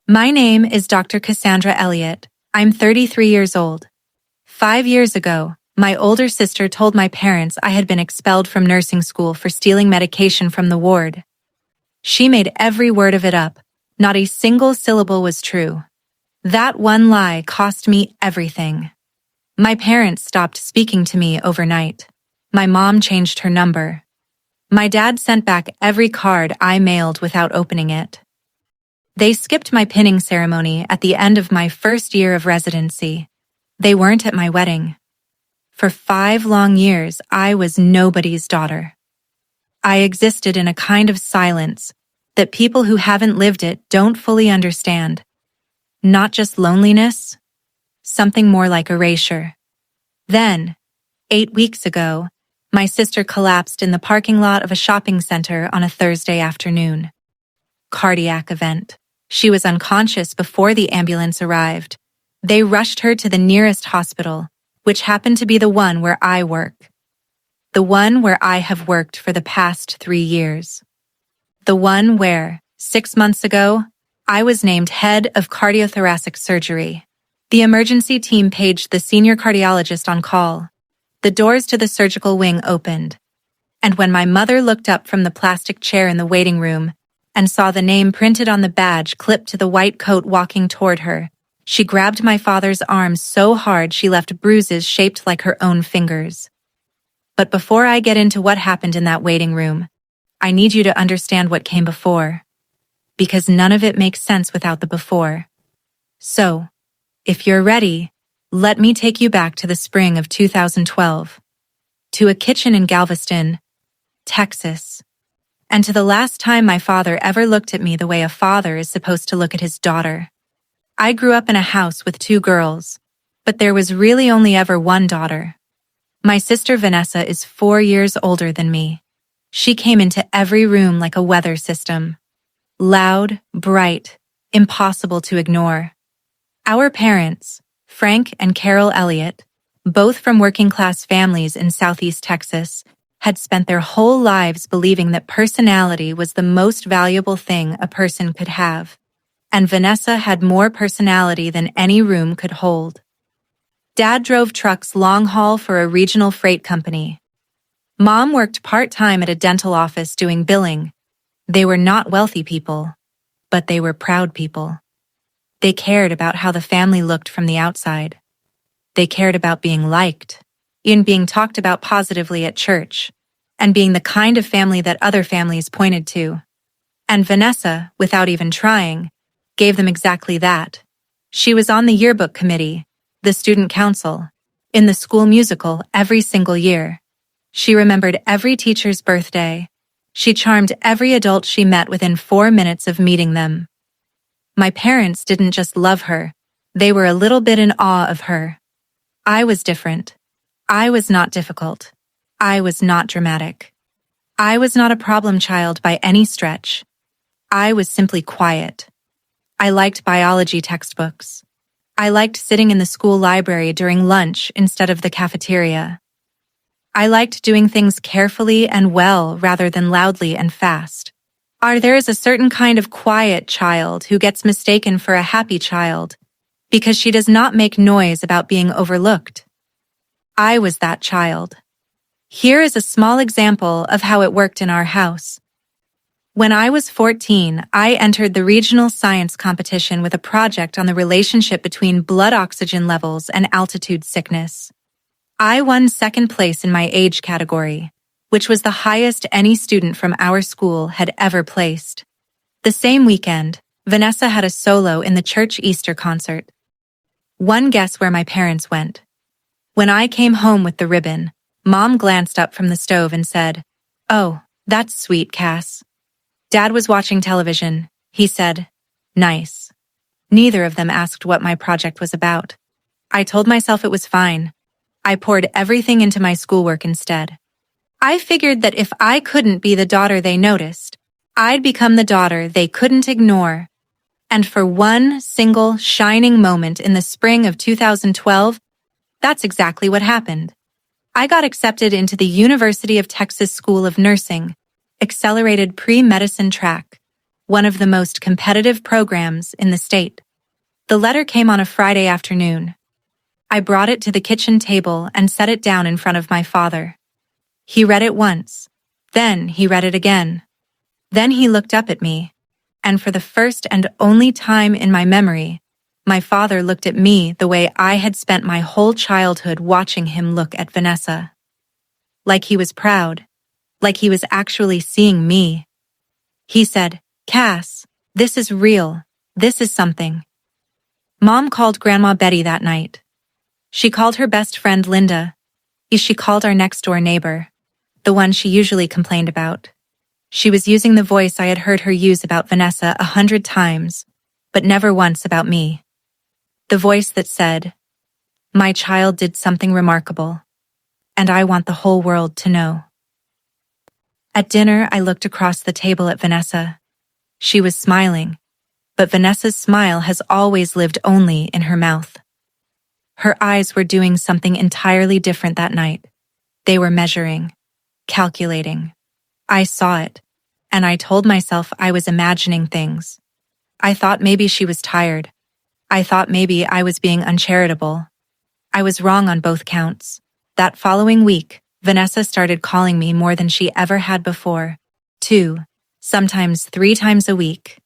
My name is Dr. Cassandra Elliott. I'm 33 years old. 5 years ago, my older sister told my parents I had been expelled from nursing school for stealing medication from the ward. She made every word of it up. Not a single syllable was true. That one lie cost me everything. My parents stopped speaking to me overnight. My mom changed her number. My dad sent back every card I mailed without opening it. They skipped my pinning ceremony at the end of my first year of residency. They weren't at my wedding. For 5 long years, I was nobody's daughter. I existed in a kind of silence that people who haven't lived it don't fully understand. Not just loneliness, something more like erasure. Then, 8 weeks ago, my sister collapsed in the parking lot of a shopping center on a Thursday afternoon. Cardiac event. She was unconscious before the ambulance arrived. They rushed her to the nearest hospital, which happened to be the one where I work. The one where I have worked for the past 3 years. The one where, 6 months ago, I was named Head of Cardiothoracic Surgery. The emergency team paged the senior cardiologist on call. The doors to the surgical wing opened. And when my mother looked up from the plastic chair in the waiting room and saw the name printed on the badge clipped to the white coat walking toward her, she grabbed my father's arm so hard she left bruises shaped like her own fingers. But before I get into what happened in that waiting room, I need you to understand what came before. Because none of it makes sense without the before. So, if you're ready, let me take you back to the spring of 2012. To a kitchen in Galveston, Texas. And to the last time my father ever looked at me the way a father is supposed to look at his daughter. I grew up in a house with 2 girls, but there was really only ever one daughter. My sister Vanessa is 4 years older than me. She came into every room like a weather system. Loud, bright, impossible to ignore. Our parents, Frank and Carol Elliott, both from working-class families in Southeast Texas, had spent their whole lives believing that personality was the most valuable thing a person could have, and Vanessa had more personality than any room could hold. Dad drove trucks long haul for a regional freight company. Mom worked part-time at a dental office doing billing. They were not wealthy people, but they were proud people. They cared about how the family looked from the outside. They cared about being liked, in being talked about positively at church, and being the kind of family that other families pointed to. And Vanessa, without even trying, gave them exactly that. She was on the yearbook committee, the student council, in the school musical every single year. She remembered every teacher's birthday. She charmed every adult she met within 4 minutes of meeting them. My parents didn't just love her, they were a little bit in awe of her. I was different. I was not difficult. I was not dramatic. I was not a problem child by any stretch. I was simply quiet. I liked biology textbooks. I liked sitting in the school library during lunch instead of the cafeteria. I liked doing things carefully and well rather than loudly and fast. There is a certain kind of quiet child who gets mistaken for a happy child because she does not make noise about being overlooked. I was that child. Here is a small example of how it worked in our house. When I was 14, I entered the regional science competition with a project on the relationship between blood oxygen levels and altitude sickness. I won 2nd place in my age category, which was the highest any student from our school had ever placed. The same weekend, Vanessa had a solo in the church Easter concert. One guess where my parents went. When I came home with the ribbon, Mom glanced up from the stove and said, "Oh, that's sweet, Cass." Dad was watching television. He said, "Nice." Neither of them asked what my project was about. I told myself it was fine. I poured everything into my schoolwork instead. I figured that if I couldn't be the daughter they noticed, I'd become the daughter they couldn't ignore. And for one single shining moment in the spring of 2012, that's exactly what happened. I got accepted into the University of Texas School of Nursing, accelerated pre-medicine track. one of the most competitive programs in the state. The letter came on a Friday afternoon. I brought it to the kitchen table and set it down in front of my father. He read it once. Then he read it again. Then he looked up at me, and for the first and only time in my memory, my father looked at me the way I had spent my whole childhood watching him look at Vanessa. Like he was proud, like he was actually seeing me. He said, "Cass, this is real. This is something." Mom called Grandma Betty that night. She called her best friend Linda. She called our next-door neighbor, the one she usually complained about. She was using the voice I had heard her use about Vanessa 100 times, but never once about me. The voice that said, "My child did something remarkable, and I want the whole world to know." At dinner, I looked across the table at Vanessa. She was smiling, but Vanessa's smile has always lived only in her mouth. Her eyes were doing something entirely different that night. They were measuring, calculating. I saw it, and I told myself I was imagining things. I thought maybe she was tired. I thought maybe I was being uncharitable. I was wrong on both counts. That following week, Vanessa started calling me more than she ever had before. 2, sometimes 3 times a week.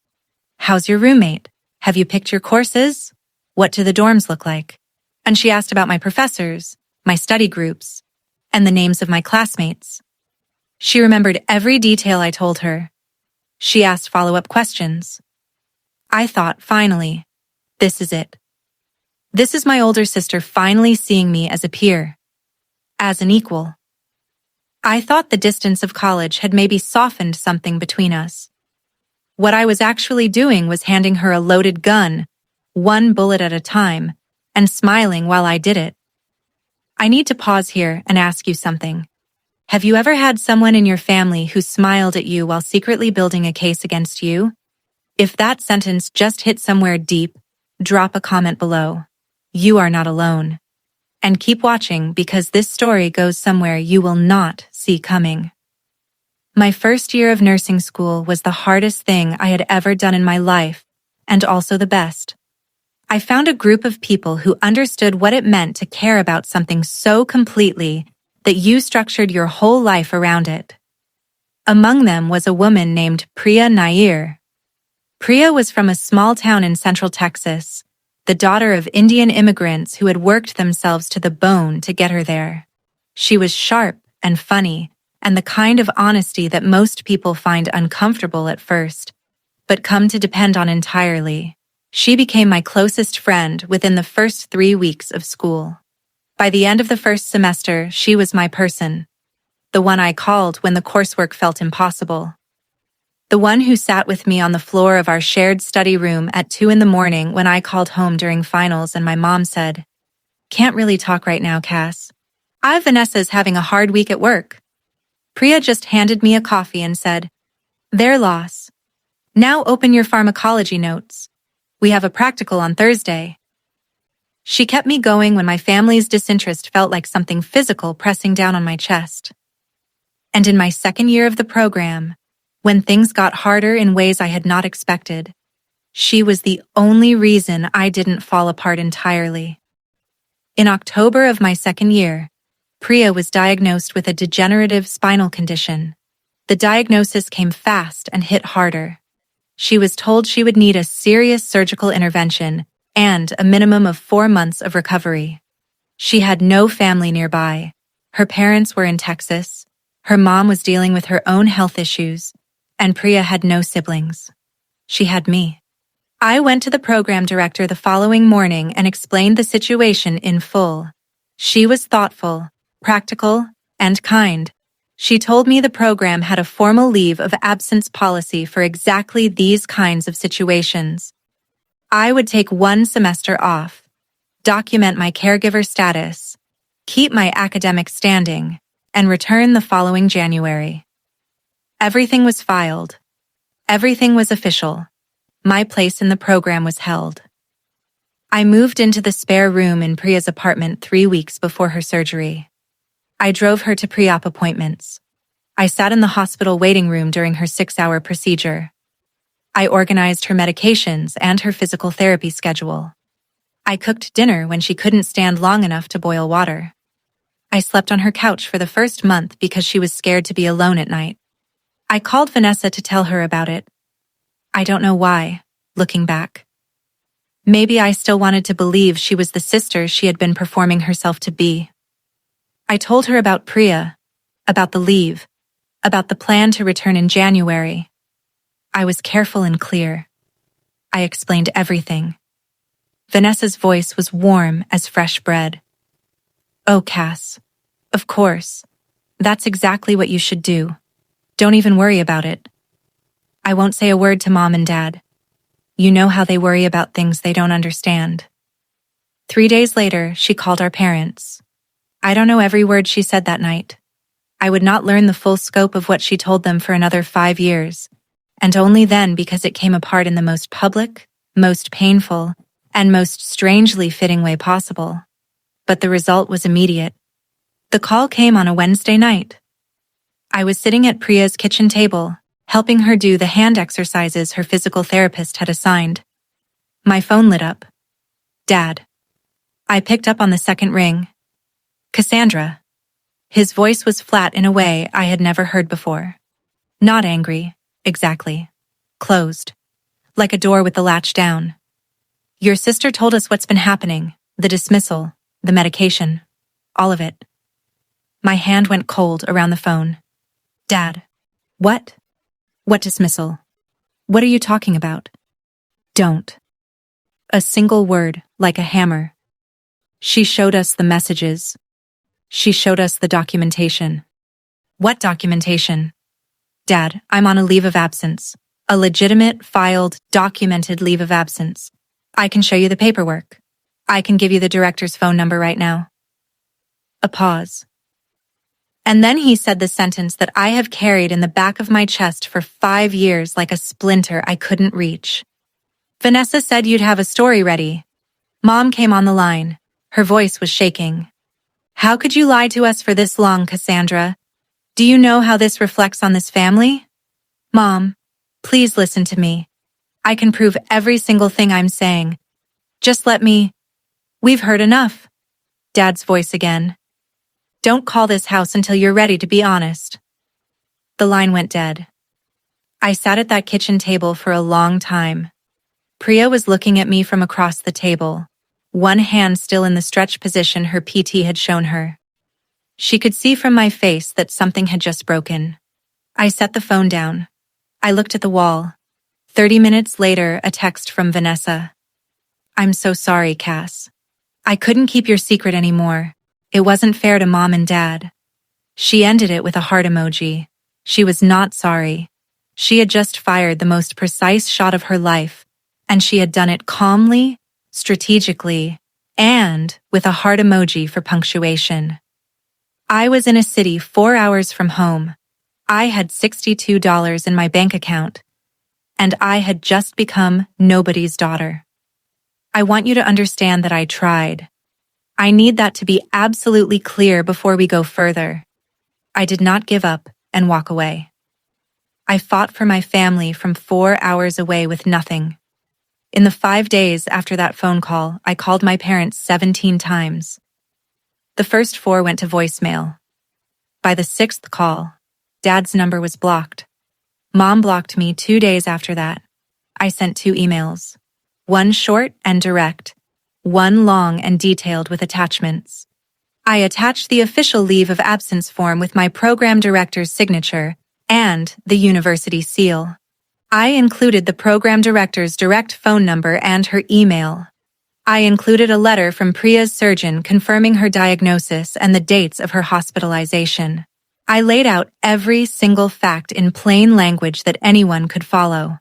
"How's your roommate? Have you picked your courses? What do the dorms look like?" And she asked about my professors, my study groups, and the names of my classmates. She remembered every detail I told her. She asked follow-up questions. I thought, finally, this is it. This is my older sister finally seeing me as a peer, as an equal. I thought the distance of college had maybe softened something between us. What I was actually doing was handing her a loaded gun, one bullet at a time, and smiling while I did it. I need to pause here and ask you something. Have you ever had someone in your family who smiled at you while secretly building a case against you? If that sentence just hit somewhere deep, drop a comment below. You are not alone. And keep watching because this story goes somewhere you will not see coming. My first year of nursing school was the hardest thing I had ever done in my life, and also the best. I found a group of people who understood what it meant to care about something so completely that you structured your whole life around it. Among them was a woman named Priya Nair. Priya was from a small town in central Texas, the daughter of Indian immigrants who had worked themselves to the bone to get her there. She was sharp and funny, and the kind of honesty that most people find uncomfortable at first, but come to depend on entirely. She became my closest friend within the first 3 weeks of school. By the end of the first semester, she was my person, the one I called when the coursework felt impossible. The one who sat with me on the floor of our shared study room at 2 in the morning when I called home during finals and my mom said, "Can't really talk right now, Cass. Vanessa's having a hard week at work." Priya just handed me a coffee and said, "Their loss. Now open your pharmacology notes. We have a practical on Thursday." She kept me going when my family's disinterest felt like something physical pressing down on my chest. And in my second year of the program, when things got harder in ways I had not expected, she was the only reason I didn't fall apart entirely. In October of my second year, Priya was diagnosed with a degenerative spinal condition. The diagnosis came fast and hit harder. She was told she would need a serious surgical intervention and a minimum of 4 months of recovery. She had no family nearby. Her parents were in Texas. Her mom was dealing with her own health issues, and Priya had no siblings. She had me. I went to the program director the following morning and explained the situation in full. She was thoughtful, practical, and kind. She told me the program had a formal leave of absence policy for exactly these kinds of situations. I would take 1 semester off, document my caregiver status, keep my academic standing, and return the following January. Everything was filed. Everything was official. My place in the program was held. I moved into the spare room in Priya's apartment 3 weeks before her surgery. I drove her to pre-op appointments. I sat in the hospital waiting room during her 6-hour procedure. I organized her medications and her physical therapy schedule. I cooked dinner when she couldn't stand long enough to boil water. I slept on her couch for the first month because she was scared to be alone at night. I called Vanessa to tell her about it. I don't know why, looking back. Maybe I still wanted to believe she was the sister she had been performing herself to be. I told her about Priya, about the leave, about the plan to return in January. I was careful and clear. I explained everything. Vanessa's voice was warm as fresh bread. Oh, Cass. Of course. That's exactly what you should do. Don't even worry about it. I won't say a word to Mom and Dad. You know how they worry about things they don't understand. 3 days later, she called our parents. I don't know every word she said that night. I would not learn the full scope of what she told them for another 5 years, and only then because it came apart in the most public, most painful, and most strangely fitting way possible. But the result was immediate. The call came on a Wednesday night. I was sitting at Priya's kitchen table, helping her do the hand exercises her physical therapist had assigned. My phone lit up. Dad. I picked up on the second ring. Cassandra. His voice was flat in a way I had never heard before. Not angry, exactly. Closed. Like a door with the latch down. Your sister told us what's been happening, the dismissal, the medication, all of it. My hand went cold around the phone. Dad. What? What dismissal? What are you talking about? Don't. A single word, like a hammer. She showed us the messages. She showed us the documentation. What documentation? Dad, I'm on a leave of absence. A legitimate, filed, documented leave of absence. I can show you the paperwork. I can give you the director's phone number right now. A pause. And then he said the sentence that I have carried in the back of my chest for 5 years like a splinter I couldn't reach. Vanessa said you'd have a story ready. Mom came on the line. Her voice was shaking. How could you lie to us for this long, Cassandra? Do you know how this reflects on this family? Mom, please listen to me. I can prove every single thing I'm saying. Just let me... We've heard enough. Dad's voice again. Don't call this house until you're ready to be honest. The line went dead. I sat at that kitchen table for a long time. Priya was looking at me from across the table, one hand still in the stretch position her PT had shown her. She could see from my face that something had just broken. I set the phone down. I looked at the wall. 30 minutes later, a text from Vanessa. I'm so sorry, Cass. I couldn't keep your secret anymore. It wasn't fair to Mom and Dad. She ended it with a heart emoji. She was not sorry. She had just fired the most precise shot of her life, and she had done it calmly, strategically, and with a heart emoji for punctuation. I was in a city 4 hours from home. I had $62 in my bank account, and I had just become nobody's daughter. I want you to understand that I tried. I need that to be absolutely clear before we go further. I did not give up and walk away. I fought for my family from 4 hours away with nothing. In the 5 days after that phone call, I called my parents 17 times. The first 4 went to voicemail. By the 6th call, Dad's number was blocked. Mom blocked me 2 days after that. I sent 2 emails. One short and direct. One long and detailed with attachments. I attached the official leave of absence form with my program director's signature and the university seal. I included the program director's direct phone number and her email. I included a letter from Priya's surgeon confirming her diagnosis and the dates of her hospitalization. I laid out every single fact in plain language that anyone could follow.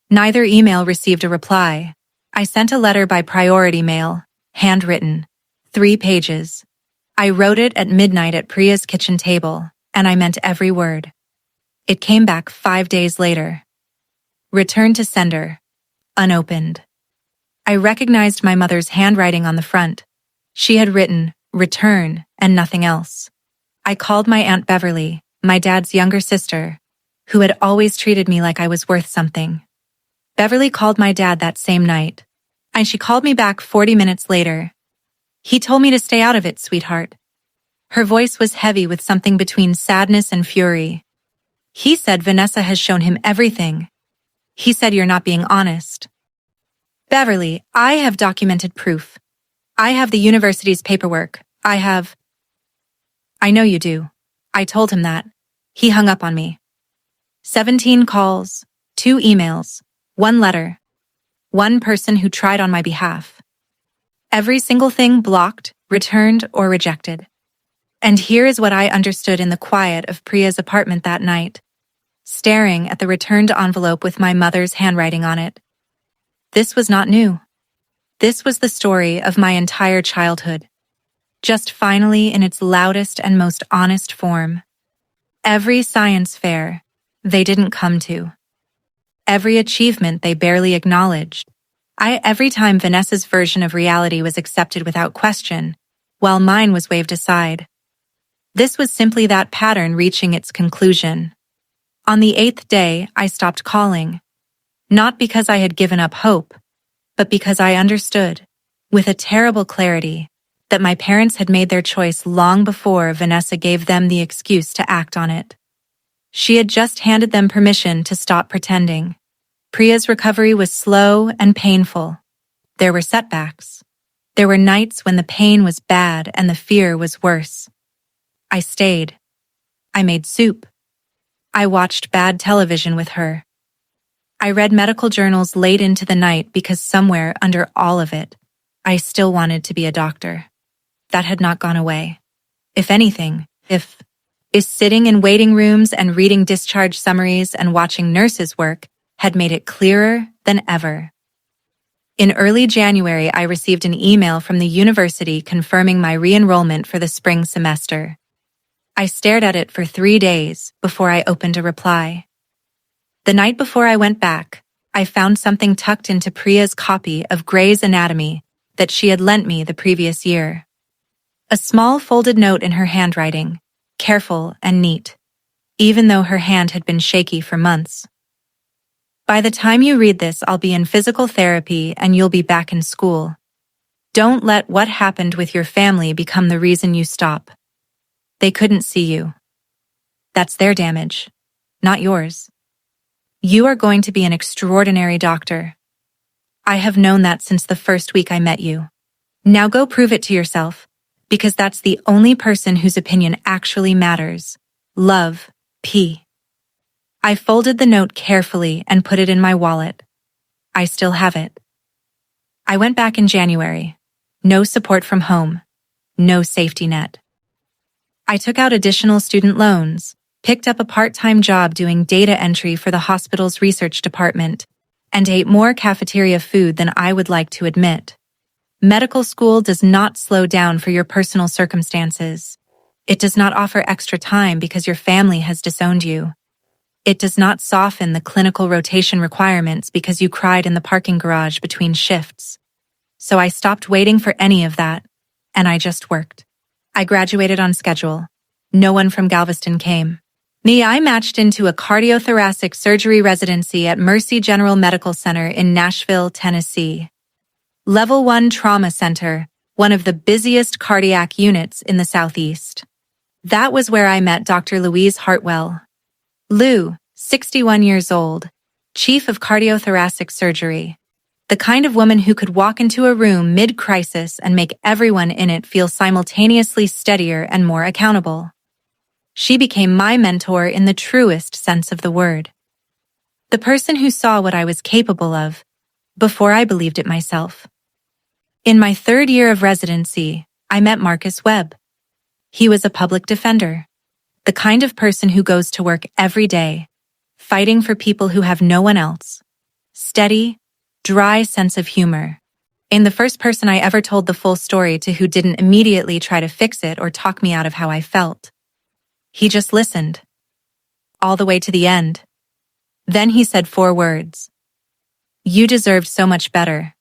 Neither email received a reply. I sent a letter by priority mail, handwritten, 3 pages. I wrote it at midnight at Priya's kitchen table, and I meant every word. It came back 5 days later. Return to sender. Unopened. I recognized my mother's handwriting on the front. She had written, return, and nothing else. I called my Aunt Beverly, my dad's younger sister, who had always treated me like I was worth something. Beverly called my dad that same night, and she called me back 40 minutes later. He told me to stay out of it, sweetheart. Her voice was heavy with something between sadness and fury. He said Vanessa has shown him everything. He said you're not being honest. Beverly, I have documented proof. I have the university's paperwork. I know you do. I told him that. He hung up on me. 17 calls, 2 emails, 1 letter, 1 person who tried on my behalf. Every single thing blocked, returned, or rejected. And here is what I understood in the quiet of Priya's apartment that night, staring at the returned envelope with my mother's handwriting on it. This was not new. This was the story of my entire childhood, just finally in its loudest and most honest form. Every science fair they didn't come to. Every achievement they barely acknowledged. Every time Vanessa's version of reality was accepted without question, while mine was waved aside. This was simply that pattern reaching its conclusion. On the 8th day, I stopped calling. Not because I had given up hope, but because I understood, with a terrible clarity, that my parents had made their choice long before Vanessa gave them the excuse to act on it. She had just handed them permission to stop pretending. Priya's recovery was slow and painful. There were setbacks. There were nights when the pain was bad and the fear was worse. I stayed. I made soup. I watched bad television with her. I read medical journals late into the night because somewhere under all of it, I still wanted to be a doctor. That had not gone away. If anything, is sitting in waiting rooms and reading discharge summaries and watching nurses work had made it clearer than ever. In early January, I received an email from the university confirming my re-enrollment for the spring semester. I stared at it for 3 days before I opened a reply. The night before I went back, I found something tucked into Priya's copy of Grey's Anatomy that she had lent me the previous year. A small folded note in her handwriting, careful and neat, even though her hand had been shaky for months. By the time you read this, I'll be in physical therapy and you'll be back in school. Don't let what happened with your family become the reason you stop. They couldn't see you. That's their damage, not yours. You are going to be an extraordinary doctor. I have known that since the first week I met you. Now go prove it to yourself, because that's the only person whose opinion actually matters. Love, P. I folded the note carefully and put it in my wallet. I still have it. I went back in January. No support from home. No safety net. I took out additional student loans, picked up a part-time job doing data entry for the hospital's research department, and ate more cafeteria food than I would like to admit. Medical school does not slow down for your personal circumstances. It does not offer extra time because your family has disowned you. It does not soften the clinical rotation requirements because you cried in the parking garage between shifts. So I stopped waiting for any of that, and I just worked. I graduated on schedule. No one from Galveston came. I matched into a cardiothoracic surgery residency at Mercy General Medical Center in Nashville, Tennessee. Level 1 Trauma Center, one of the busiest cardiac units in the Southeast. That was where I met Dr. Louise Hartwell. Lou, 61 years old, Chief of Cardiothoracic Surgery. The kind of woman who could walk into a room mid-crisis and make everyone in it feel simultaneously steadier and more accountable. She became my mentor in the truest sense of the word. The person who saw what I was capable of, before I believed it myself. In my 3rd year of residency, I met Marcus Webb. He was a public defender, the kind of person who goes to work every day, fighting for people who have no one else. Steady, dry sense of humor. In the first person I ever told the full story to who didn't immediately try to fix it or talk me out of how I felt. He just listened. All the way to the end. Then he said 4 words. You deserved so much better.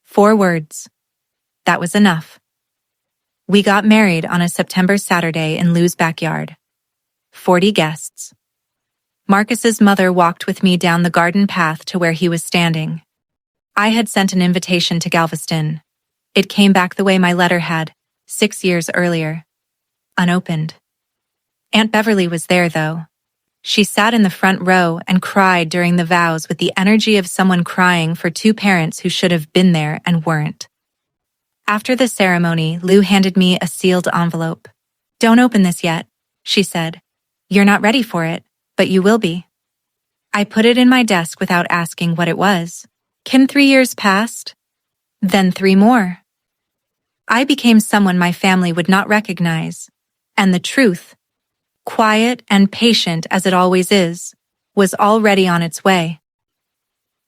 4 words. That was enough. We got married on a September Saturday in Lou's backyard. 40 guests. Marcus's mother walked with me down the garden path to where he was standing. I had sent an invitation to Galveston. It came back the way my letter had, 6 years earlier. Unopened. Aunt Beverly was there, though. She sat in the front row and cried during the vows with the energy of someone crying for two parents who should have been there and weren't. After the ceremony, Lou handed me a sealed envelope. "Don't open this yet," she said. "You're not ready for it, but you will be." I put it in my desk without asking what it was. Can 3 years passed? Then 3 more. I became someone my family would not recognize, and the truth, quiet and patient as it always is, was already on its way.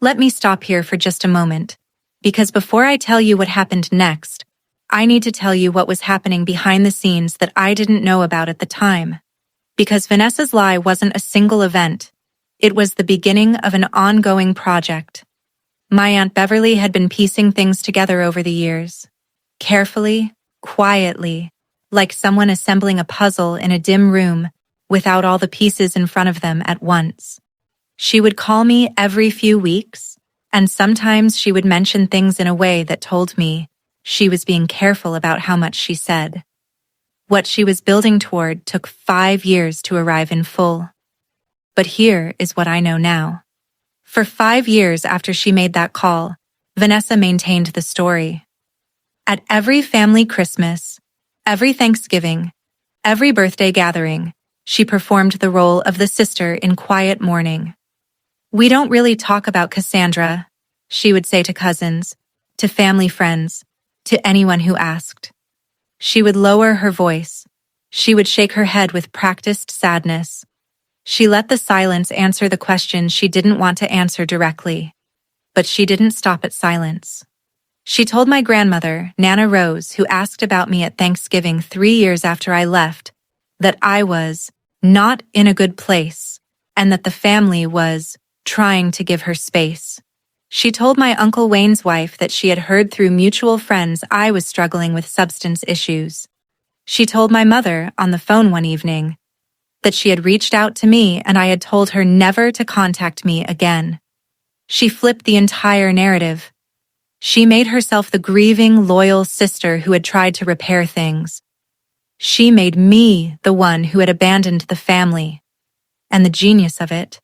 Let me stop here for just a moment, because before I tell you what happened next, I need to tell you what was happening behind the scenes that I didn't know about at the time. Because Vanessa's lie wasn't a single event. It was the beginning of an ongoing project. My Aunt Beverly had been piecing things together over the years. Carefully, quietly, like someone assembling a puzzle in a dim room without all the pieces in front of them at once. She would call me every few weeks, and sometimes she would mention things in a way that told me she was being careful about how much she said. What she was building toward took 5 years to arrive in full. But here is what I know now. For 5 years after she made that call, Vanessa maintained the story. At every family Christmas, every Thanksgiving, every birthday gathering, she performed the role of the sister in quiet mourning. "We don't really talk about Cassandra," she would say to cousins, to family friends, to anyone who asked. She would lower her voice. She would shake her head with practiced sadness. She let the silence answer the questions she didn't want to answer directly. But she didn't stop at silence. She told my grandmother, Nana Rose, who asked about me at Thanksgiving 3 years after I left, that I was not in a good place and that the family was trying to give her space. She told my Uncle Wayne's wife that she had heard through mutual friends I was struggling with substance issues. She told my mother on the phone one evening that she had reached out to me and I had told her never to contact me again. She flipped the entire narrative. She made herself the grieving, loyal sister who had tried to repair things. She made me the one who had abandoned the family. And the genius of it,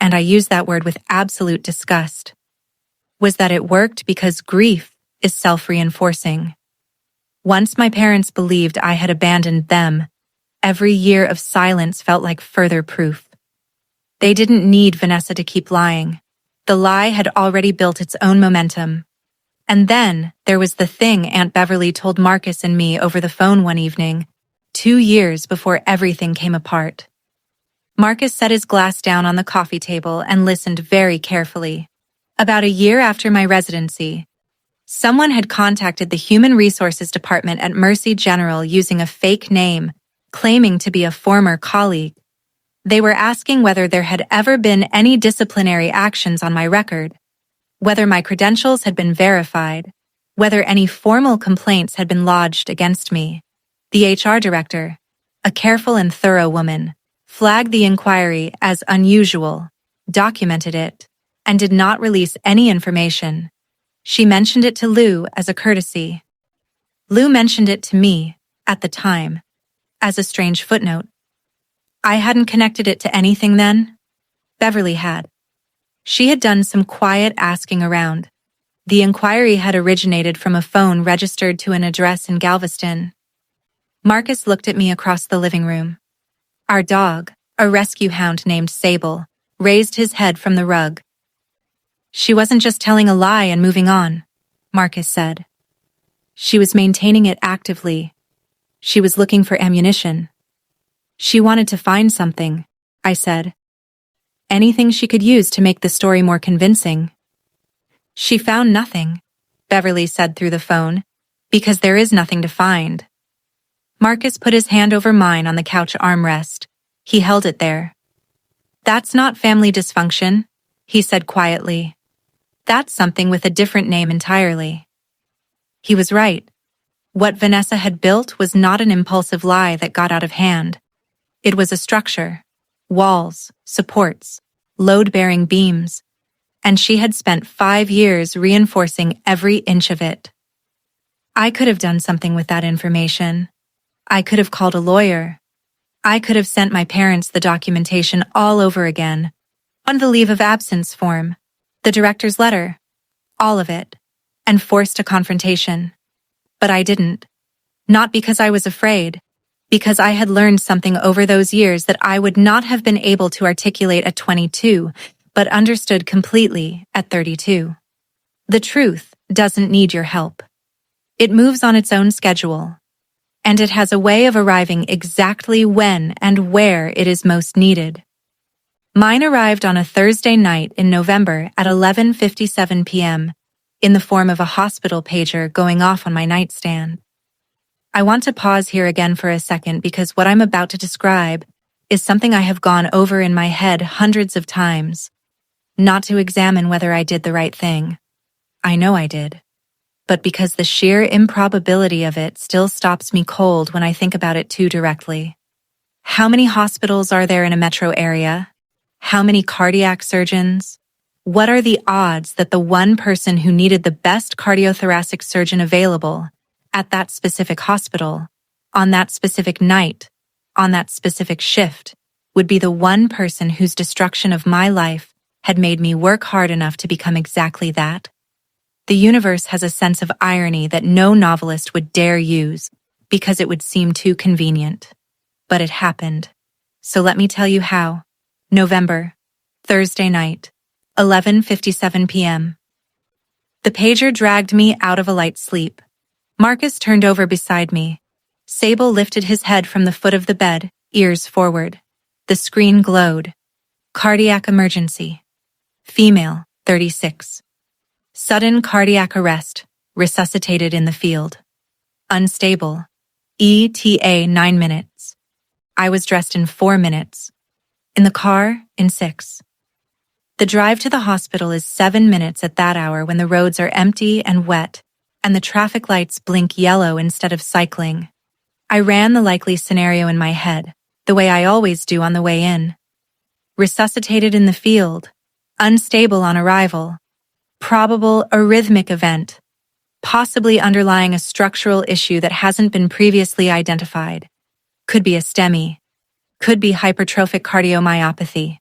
and I use that word with absolute disgust, was that it worked because grief is self-reinforcing. Once my parents believed I had abandoned them, every year of silence felt like further proof. They didn't need Vanessa to keep lying. The lie had already built its own momentum. And then there was the thing Aunt Beverly told Marcus and me over the phone one evening, 2 years before everything came apart. Marcus set his glass down on the coffee table and listened very carefully. About a year after my residency, someone had contacted the Human Resources Department at Mercy General using a fake name, claiming to be a former colleague. They were asking whether there had ever been any disciplinary actions on my record, whether my credentials had been verified, whether any formal complaints had been lodged against me. The HR director, a careful and thorough woman, flagged the inquiry as unusual, documented it, and did not release any information. She mentioned it to Lou as a courtesy. Lou mentioned it to me, at the time, as a strange footnote. I hadn't connected it to anything then. Beverly had. She had done some quiet asking around. The inquiry had originated from a phone registered to an address in Galveston. Marcus looked at me across the living room. Our dog, a rescue hound named Sable, raised his head from the rug. "She wasn't just telling a lie and moving on," Marcus said. "She was maintaining it actively. She was looking for ammunition. She wanted to find something," I said. "Anything she could use to make the story more convincing." "She found nothing," Beverly said through the phone, "because there is nothing to find." Marcus put his hand over mine on the couch armrest. He held it there. "That's not family dysfunction," he said quietly. "That's something with a different name entirely." He was right. What Vanessa had built was not an impulsive lie that got out of hand. It was a structure. walls, supports, load-bearing beams, and she had spent 5 years reinforcing every inch of it. I could have done something with that information. I could have called a lawyer. I could have sent my parents the documentation all over again, on the leave of absence form, the director's letter, all of it, and forced a confrontation. But I didn't. Not because I was afraid, because I had learned something over those years that I would not have been able to articulate at 22, but understood completely at 32. The truth doesn't need your help. It moves on its own schedule, and it has a way of arriving exactly when and where it is most needed. Mine arrived on a Thursday night in November at 11:57 p.m. in the form of a hospital pager going off on my nightstand. I want to pause here again for a second because what I'm about to describe is something I have gone over in my head hundreds of times, not to examine whether I did the right thing. I know I did. But because the sheer improbability of it still stops me cold when I think about it too directly. How many hospitals are there in a metro area? How many cardiac surgeons? What are the odds that the one person who needed the best cardiothoracic surgeon available at that specific hospital, on that specific night, on that specific shift, would be the one person whose destruction of my life had made me work hard enough to become exactly that? The universe has a sense of irony that no novelist would dare use because it would seem too convenient. But it happened. So let me tell you how. November, Thursday night, 11:57 p.m. The pager dragged me out of a light sleep. Marcus turned over beside me. Sable lifted his head from the foot of the bed, ears forward. The screen glowed. Cardiac emergency. Female, 36. Sudden cardiac arrest, resuscitated in the field. Unstable. ETA 9 minutes. I was dressed in 4 minutes. In the car, in 6. The drive to the hospital is 7 minutes at that hour when the roads are empty and wet, and the traffic lights blink yellow instead of cycling. I ran the likely scenario in my head, the way I always do on the way in. Resuscitated in the field. Unstable on arrival. Probable arrhythmic event, possibly underlying a structural issue that hasn't been previously identified. Could be a STEMI. Could be hypertrophic cardiomyopathy.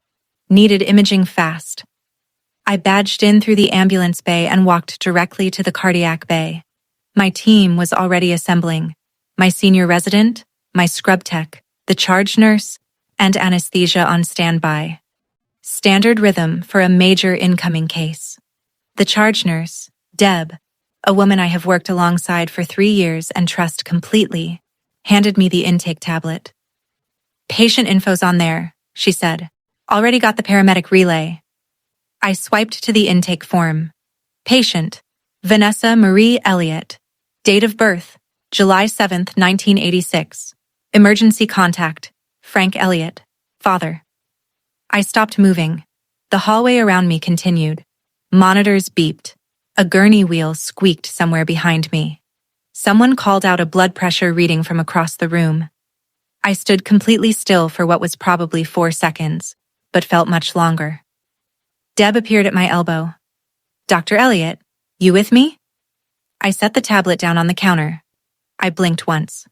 Needed imaging fast. I badged in through the ambulance bay and walked directly to the cardiac bay. My team was already assembling. My senior resident, my scrub tech, the charge nurse, and anesthesia on standby. Standard rhythm for a major incoming case. The charge nurse, Deb, a woman I have worked alongside for 3 years and trust completely, handed me the intake tablet. "Patient info's on there," she said. "Already got the paramedic relay." I swiped to the intake form. Patient, Vanessa Marie Elliott. Date of birth, July 7th, 1986. Emergency contact, Frank Elliott, father. I stopped moving. The hallway around me continued. Monitors beeped. A gurney wheel squeaked somewhere behind me. Someone called out a blood pressure reading from across the room. I stood completely still for what was probably 4 seconds, but felt much longer. Deb appeared at my elbow. "Dr. Elliott, you with me?" I set the tablet down on the counter. I blinked once.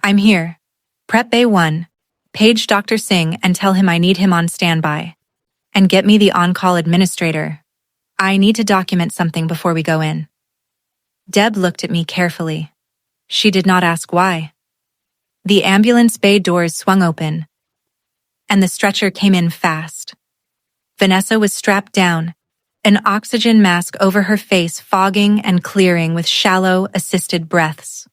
"I'm here. Prep Bay 1. Page Dr. Singh and tell him I need him on standby. And get me the on-call administrator. I need to document something before we go in." Deb looked at me carefully. She did not ask why. The ambulance bay doors swung open, and the stretcher came in fast. Vanessa was strapped down, an oxygen mask over her face fogging and clearing with shallow, assisted breaths.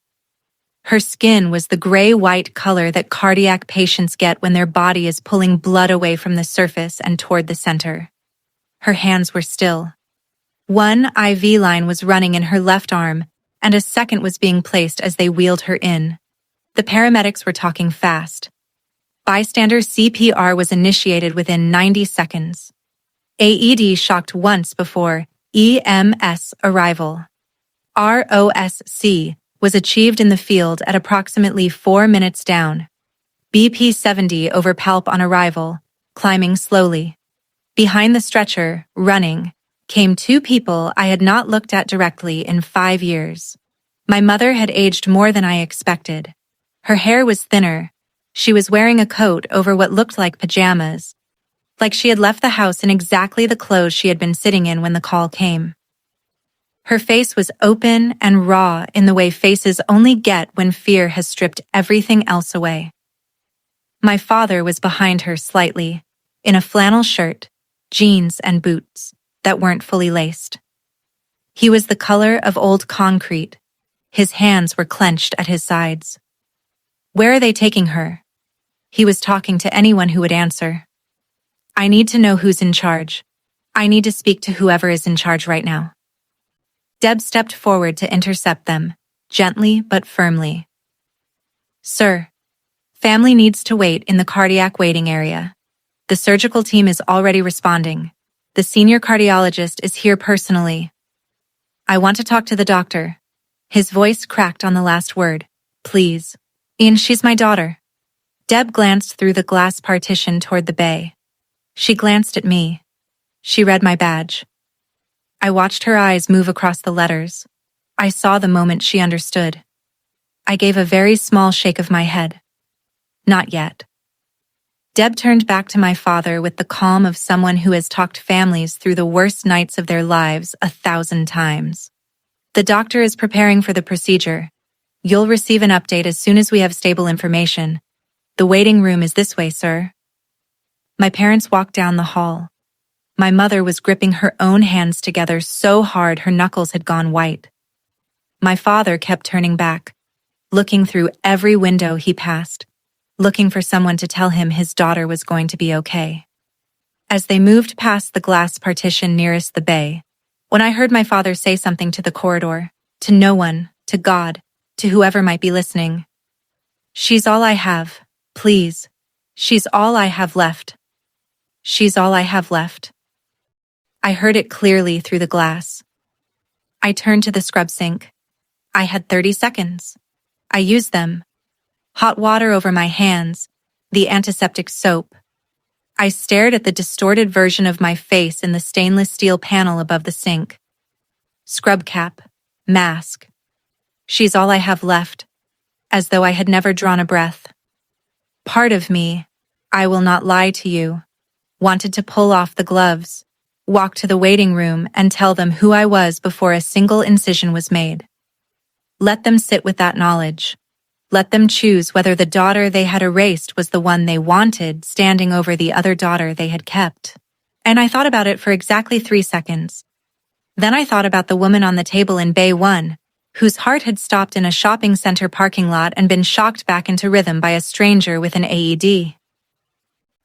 Her skin was the gray-white color that cardiac patients get when their body is pulling blood away from the surface and toward the center. Her hands were still. One IV line was running in her left arm, and a second was being placed as they wheeled her in. The paramedics were talking fast. Bystander CPR was initiated within 90 seconds. AED shocked once before EMS arrival. ROSC was achieved in the field at approximately 4 minutes down. BP 70 over palp on arrival, climbing slowly. Behind the stretcher, running, came two people I had not looked at directly in 5 years. My mother had aged more than I expected. Her hair was thinner. She was wearing a coat over what looked like pajamas, like she had left the house in exactly the clothes she had been sitting in when the call came. Her face was open and raw in the way faces only get when fear has stripped everything else away. My father was behind her slightly, in a flannel shirt, jeans and boots that weren't fully laced. He was the color of old concrete. His hands were clenched at his sides. "Where are they taking her?" He was talking to anyone who would answer. "I need to know who's in charge. I need to speak to whoever is in charge right now." Deb stepped forward to intercept them, gently but firmly. "Sir, family needs to wait in the cardiac waiting area. The surgical team is already responding. The senior cardiologist is here personally. I want to talk to the doctor." His voice cracked on the last word. "Please. Ian, she's my daughter." Deb glanced through the glass partition toward the bay. She glanced at me. She read my badge. I watched her eyes move across the letters. I saw the moment she understood. I gave a very small shake of my head. "Not yet." Deb turned back to my father with the calm of someone who has talked families through the worst nights of their lives 1,000 times. "The doctor is preparing for the procedure. You'll receive an update as soon as we have stable information. The waiting room is this way, sir." My parents walked down the hall. My mother was gripping her own hands together so hard her knuckles had gone white. My father kept turning back, looking through every window he passed, looking for someone to tell him his daughter was going to be okay. As they moved past the glass partition nearest the bay, when I heard my father say something to the corridor, to no one, to God, to whoever might be listening. "She's all I have, please. She's all I have left. She's all I have left." I heard it clearly through the glass. I turned to the scrub sink. I had 30 seconds. I used them. Hot water over my hands, the antiseptic soap. I stared at the distorted version of my face in the stainless steel panel above the sink. Scrub cap, mask. She's all I have left, as though I had never drawn a breath. Part of me, I will not lie to you, wanted to pull off the gloves, walk to the waiting room and tell them who I was before a single incision was made. Let them sit with that knowledge. Let them choose whether the daughter they had erased was the one they wanted standing over the other daughter they had kept. And I thought about it for exactly 3 seconds. Then I thought about the woman on the table in Bay 1, whose heart had stopped in a shopping center parking lot and been shocked back into rhythm by a stranger with an AED.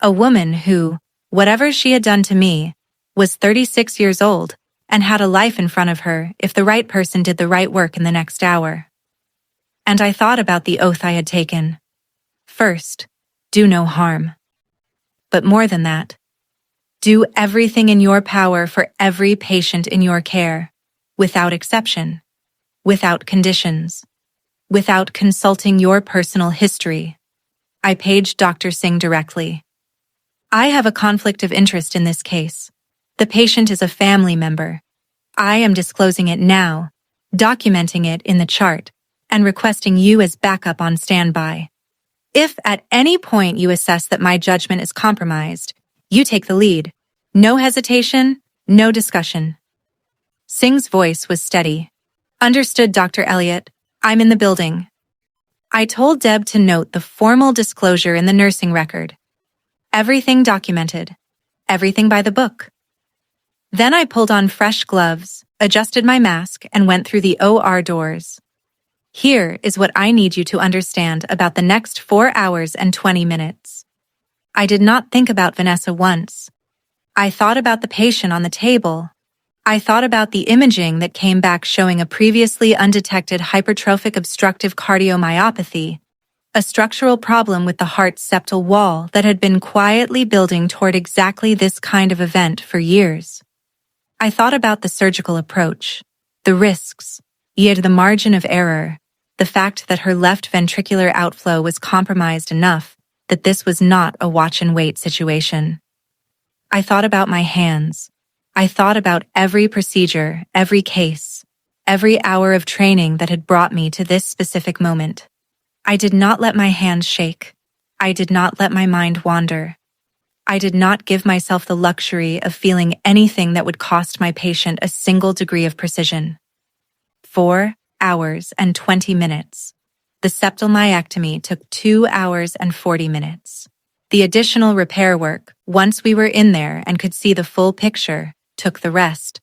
A woman who, whatever she had done to me, was 36 years old and had a life in front of her if the right person did the right work in the next hour. And I thought about the oath I had taken. First, do no harm. But more than that, do everything in your power for every patient in your care, without exception, without conditions, without consulting your personal history. I paged Dr. Singh directly. "I have a conflict of interest in this case. The patient is a family member. I am disclosing it now, documenting it in the chart, and requesting you as backup on standby. If at any point you assess that my judgment is compromised, you take the lead. No hesitation, no discussion." Singh's voice was steady. "Understood, Dr. Elliott. I'm in the building." I told Deb to note the formal disclosure in the nursing record. Everything documented. Everything by the book. Then I pulled on fresh gloves, adjusted my mask, and went through the OR doors. Here is what I need you to understand about the next 4 hours and 20 minutes. I did not think about Vanessa once. I thought about the patient on the table. I thought about the imaging that came back showing a previously undetected hypertrophic obstructive cardiomyopathy, a structural problem with the heart's septal wall that had been quietly building toward exactly this kind of event for years. I thought about the surgical approach, the risks, yet the margin of error, the fact that her left ventricular outflow was compromised enough that this was not a watch-and-wait situation. I thought about my hands. I thought about every procedure, every case, every hour of training that had brought me to this specific moment. I did not let my hands shake. I did not let my mind wander. I did not give myself the luxury of feeling anything that would cost my patient a single degree of precision. 4 hours and 20 minutes. The septal myectomy took 2 hours and 40 minutes. The additional repair work, once we were in there and could see the full picture, took the rest.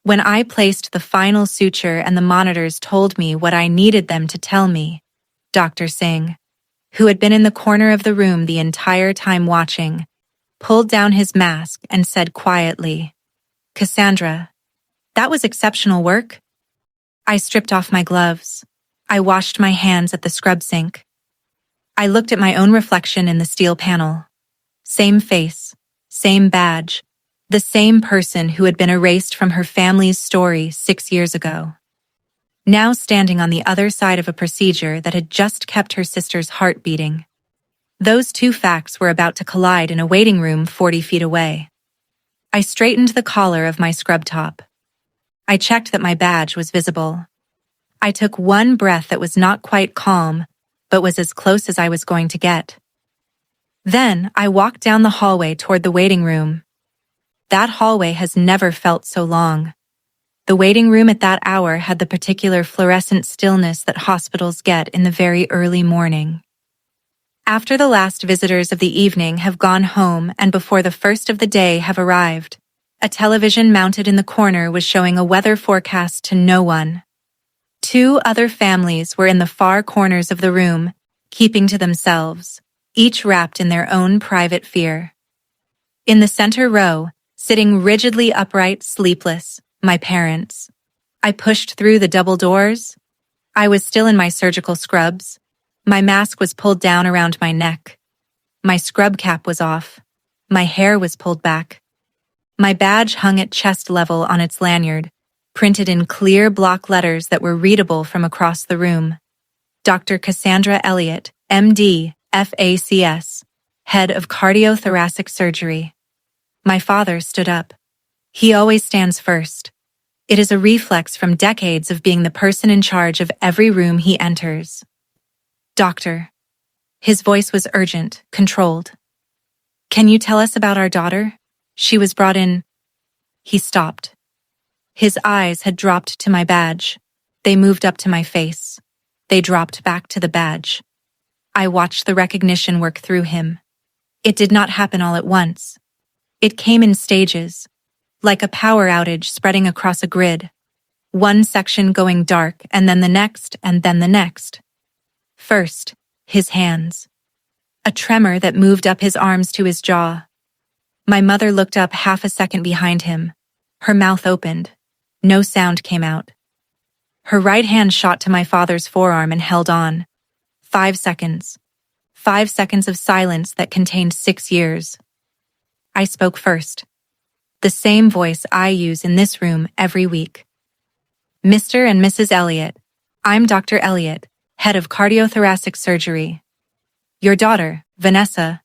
When I placed the final suture and the monitors told me what I needed them to tell me, Dr. Singh, who had been in the corner of the room the entire time watching, pulled down his mask and said quietly, "Cassandra, that was exceptional work." I stripped off my gloves. I washed my hands at the scrub sink. I looked at my own reflection in the steel panel. Same face, same badge, the same person who had been erased from her family's story 6 years ago. Now standing on the other side of a procedure that had just kept her sister's heart beating. Those two facts were about to collide in a waiting room 40 feet away. I straightened the collar of my scrub top. I checked that my badge was visible. I took one breath that was not quite calm, but was as close as I was going to get. Then I walked down the hallway toward the waiting room. That hallway has never felt so long. The waiting room at that hour had the particular fluorescent stillness that hospitals get in the very early morning. After the last visitors of the evening have gone home and before the first of the day have arrived, a television mounted in the corner was showing a weather forecast to no one. 2 other families were in the far corners of the room, keeping to themselves, each wrapped in their own private fear. In the center row, sitting rigidly upright, sleepless, my parents. I pushed through the double doors. I was still in my surgical scrubs. My mask was pulled down around my neck. My scrub cap was off. My hair was pulled back. My badge hung at chest level on its lanyard, printed in clear block letters that were readable from across the room. Dr. Cassandra Elliott, MD, FACS, Head of Cardiothoracic Surgery. My father stood up. He always stands first. It is a reflex from decades of being the person in charge of every room he enters. "Doctor." His voice was urgent, controlled. "Can you tell us about our daughter? She was brought in." He stopped. His eyes had dropped to my badge. They moved up to my face. They dropped back to the badge. I watched the recognition work through him. It did not happen all at once. It came in stages, like a power outage spreading across a grid. One section going dark, and then the next, and then the next. First, his hands. A tremor that moved up his arms to his jaw. My mother looked up half a second behind him. Her mouth opened. No sound came out. Her right hand shot to my father's forearm and held on. 5 seconds. 5 seconds of silence that contained 6 years. I spoke first. The same voice I use in this room every week. "Mr. and Mrs. Elliott, I'm Dr. Elliott, Head of Cardiothoracic Surgery. Your daughter, Vanessa,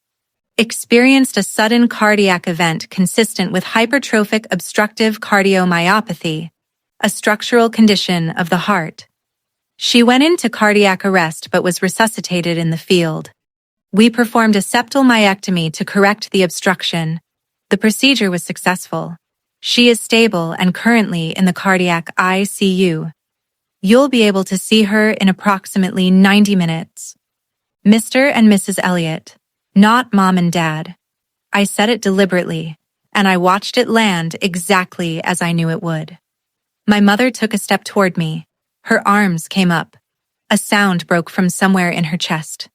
experienced a sudden cardiac event consistent with hypertrophic obstructive cardiomyopathy, a structural condition of the heart. She went into cardiac arrest but was resuscitated in the field. We performed a septal myectomy to correct the obstruction. The procedure was successful. She is stable and currently in the cardiac ICU. You'll be able to see her in approximately 90 minutes. Mr. and Mrs. Elliott, not Mom and Dad." I said it deliberately, and I watched it land exactly as I knew it would. My mother took a step toward me. Her arms came up. A sound broke from somewhere in her chest.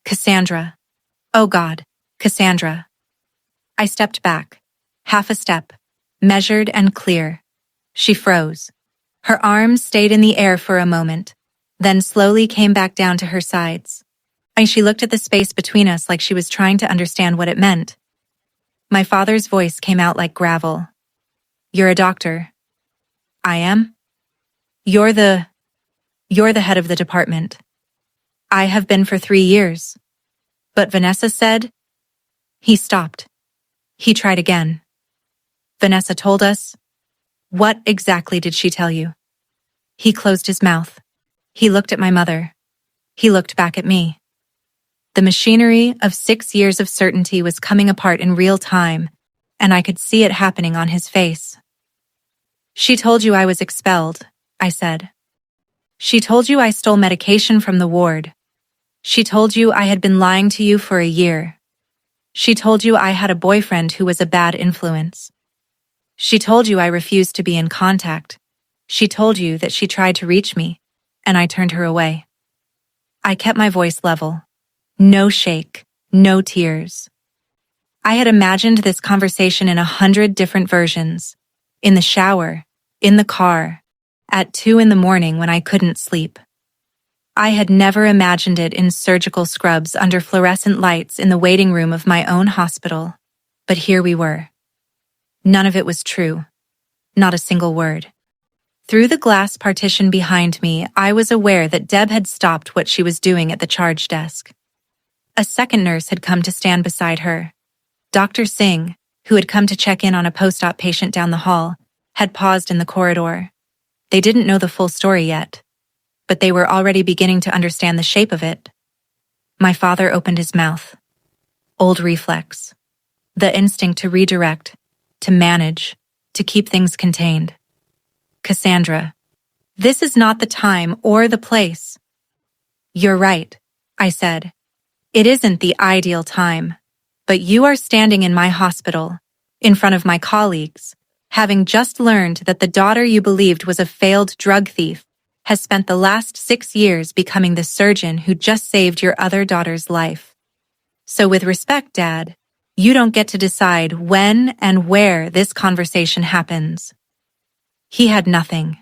"Cassandra. Oh God, Cassandra." I stepped back. Half a step. Measured and clear. She froze. Her arms stayed in the air for a moment, then slowly came back down to her sides. She looked at the space between us like she was trying to understand what it meant. My father's voice came out like gravel. "You're a doctor." "I am?" You're the head of the department." "I have been for 3 years." "But Vanessa said..." He stopped. He tried again. Vanessa told us. What exactly did she tell you? He closed his mouth. He looked at my mother. He looked back at me. The machinery of 6 years of certainty was coming apart in real time, and I could see it happening on his face. She told you I was expelled, I said. She told you I stole medication from the ward. She told you I had been lying to you for a year. She told you I had a boyfriend who was a bad influence. She told you I refused to be in contact. She told you that she tried to reach me, and I turned her away. I kept my voice level. No shake, no tears. I had imagined this conversation in 100 different versions. In the shower, in the car, at 2 a.m. when I couldn't sleep. I had never imagined it in surgical scrubs under fluorescent lights in the waiting room of my own hospital. But here we were. None of it was true. Not a single word. Through the glass partition behind me, I was aware that Deb had stopped what she was doing at the charge desk. A second nurse had come to stand beside her. Dr. Singh, who had come to check in on a post-op patient down the hall, had paused in the corridor. They didn't know the full story yet, but they were already beginning to understand the shape of it. My father opened his mouth. Old reflex. The instinct to redirect, to manage, to keep things contained. Cassandra, this is not the time or the place. You're right, I said. It isn't the ideal time, but you are standing in my hospital, in front of my colleagues, having just learned that the daughter you believed was a failed drug thief has spent the last 6 years becoming the surgeon who just saved your other daughter's life. So with respect, Dad, you don't get to decide when and where this conversation happens. He had nothing.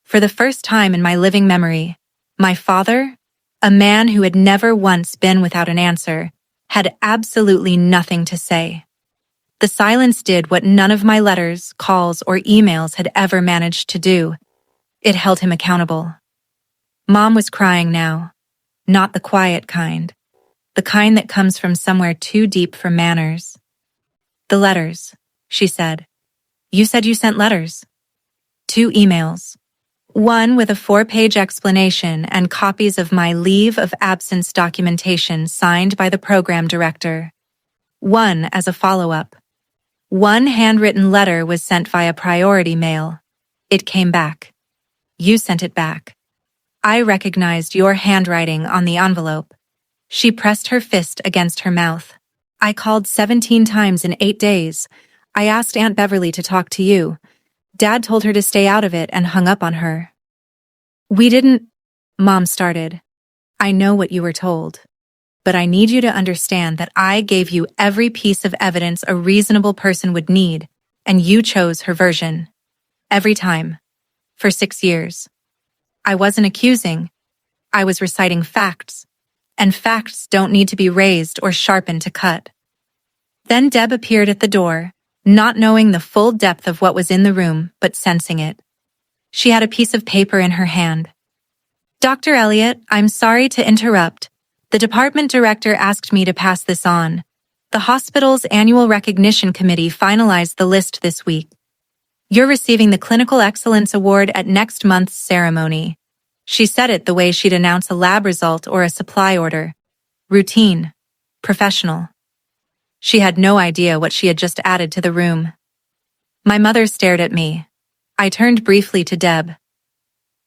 For the first time in my living memory, my father, a man who had never once been without an answer, had absolutely nothing to say. The silence did what none of my letters, calls, or emails had ever managed to do. It held him accountable. Mom was crying now. Not the quiet kind. The kind that comes from somewhere too deep for manners. The letters, she said. You said you sent letters. 2 emails. One with a 4-page explanation and copies of my leave of absence documentation signed by the program director. One as a follow-up. One handwritten letter was sent via priority mail. It came back. You sent it back. I recognized your handwriting on the envelope. She pressed her fist against her mouth. I called 17 times in 8 days. I asked Aunt Beverly to talk to you. Dad told her to stay out of it and hung up on her. We didn't, Mom started. I know what you were told. But I need you to understand that I gave you every piece of evidence a reasonable person would need, and you chose her version. Every time. For 6 years. I wasn't accusing. I was reciting facts. And facts don't need to be raised or sharpened to cut. Then Deb appeared at the door, not knowing the full depth of what was in the room, but sensing it. She had a piece of paper in her hand. Dr. Elliott, I'm sorry to interrupt. The department director asked me to pass this on. The hospital's annual recognition committee finalized the list this week. You're receiving the Clinical Excellence Award at next month's ceremony. She said it the way she'd announce a lab result or a supply order. Routine. Professional. She had no idea what she had just added to the room. My mother stared at me. I turned briefly to Deb.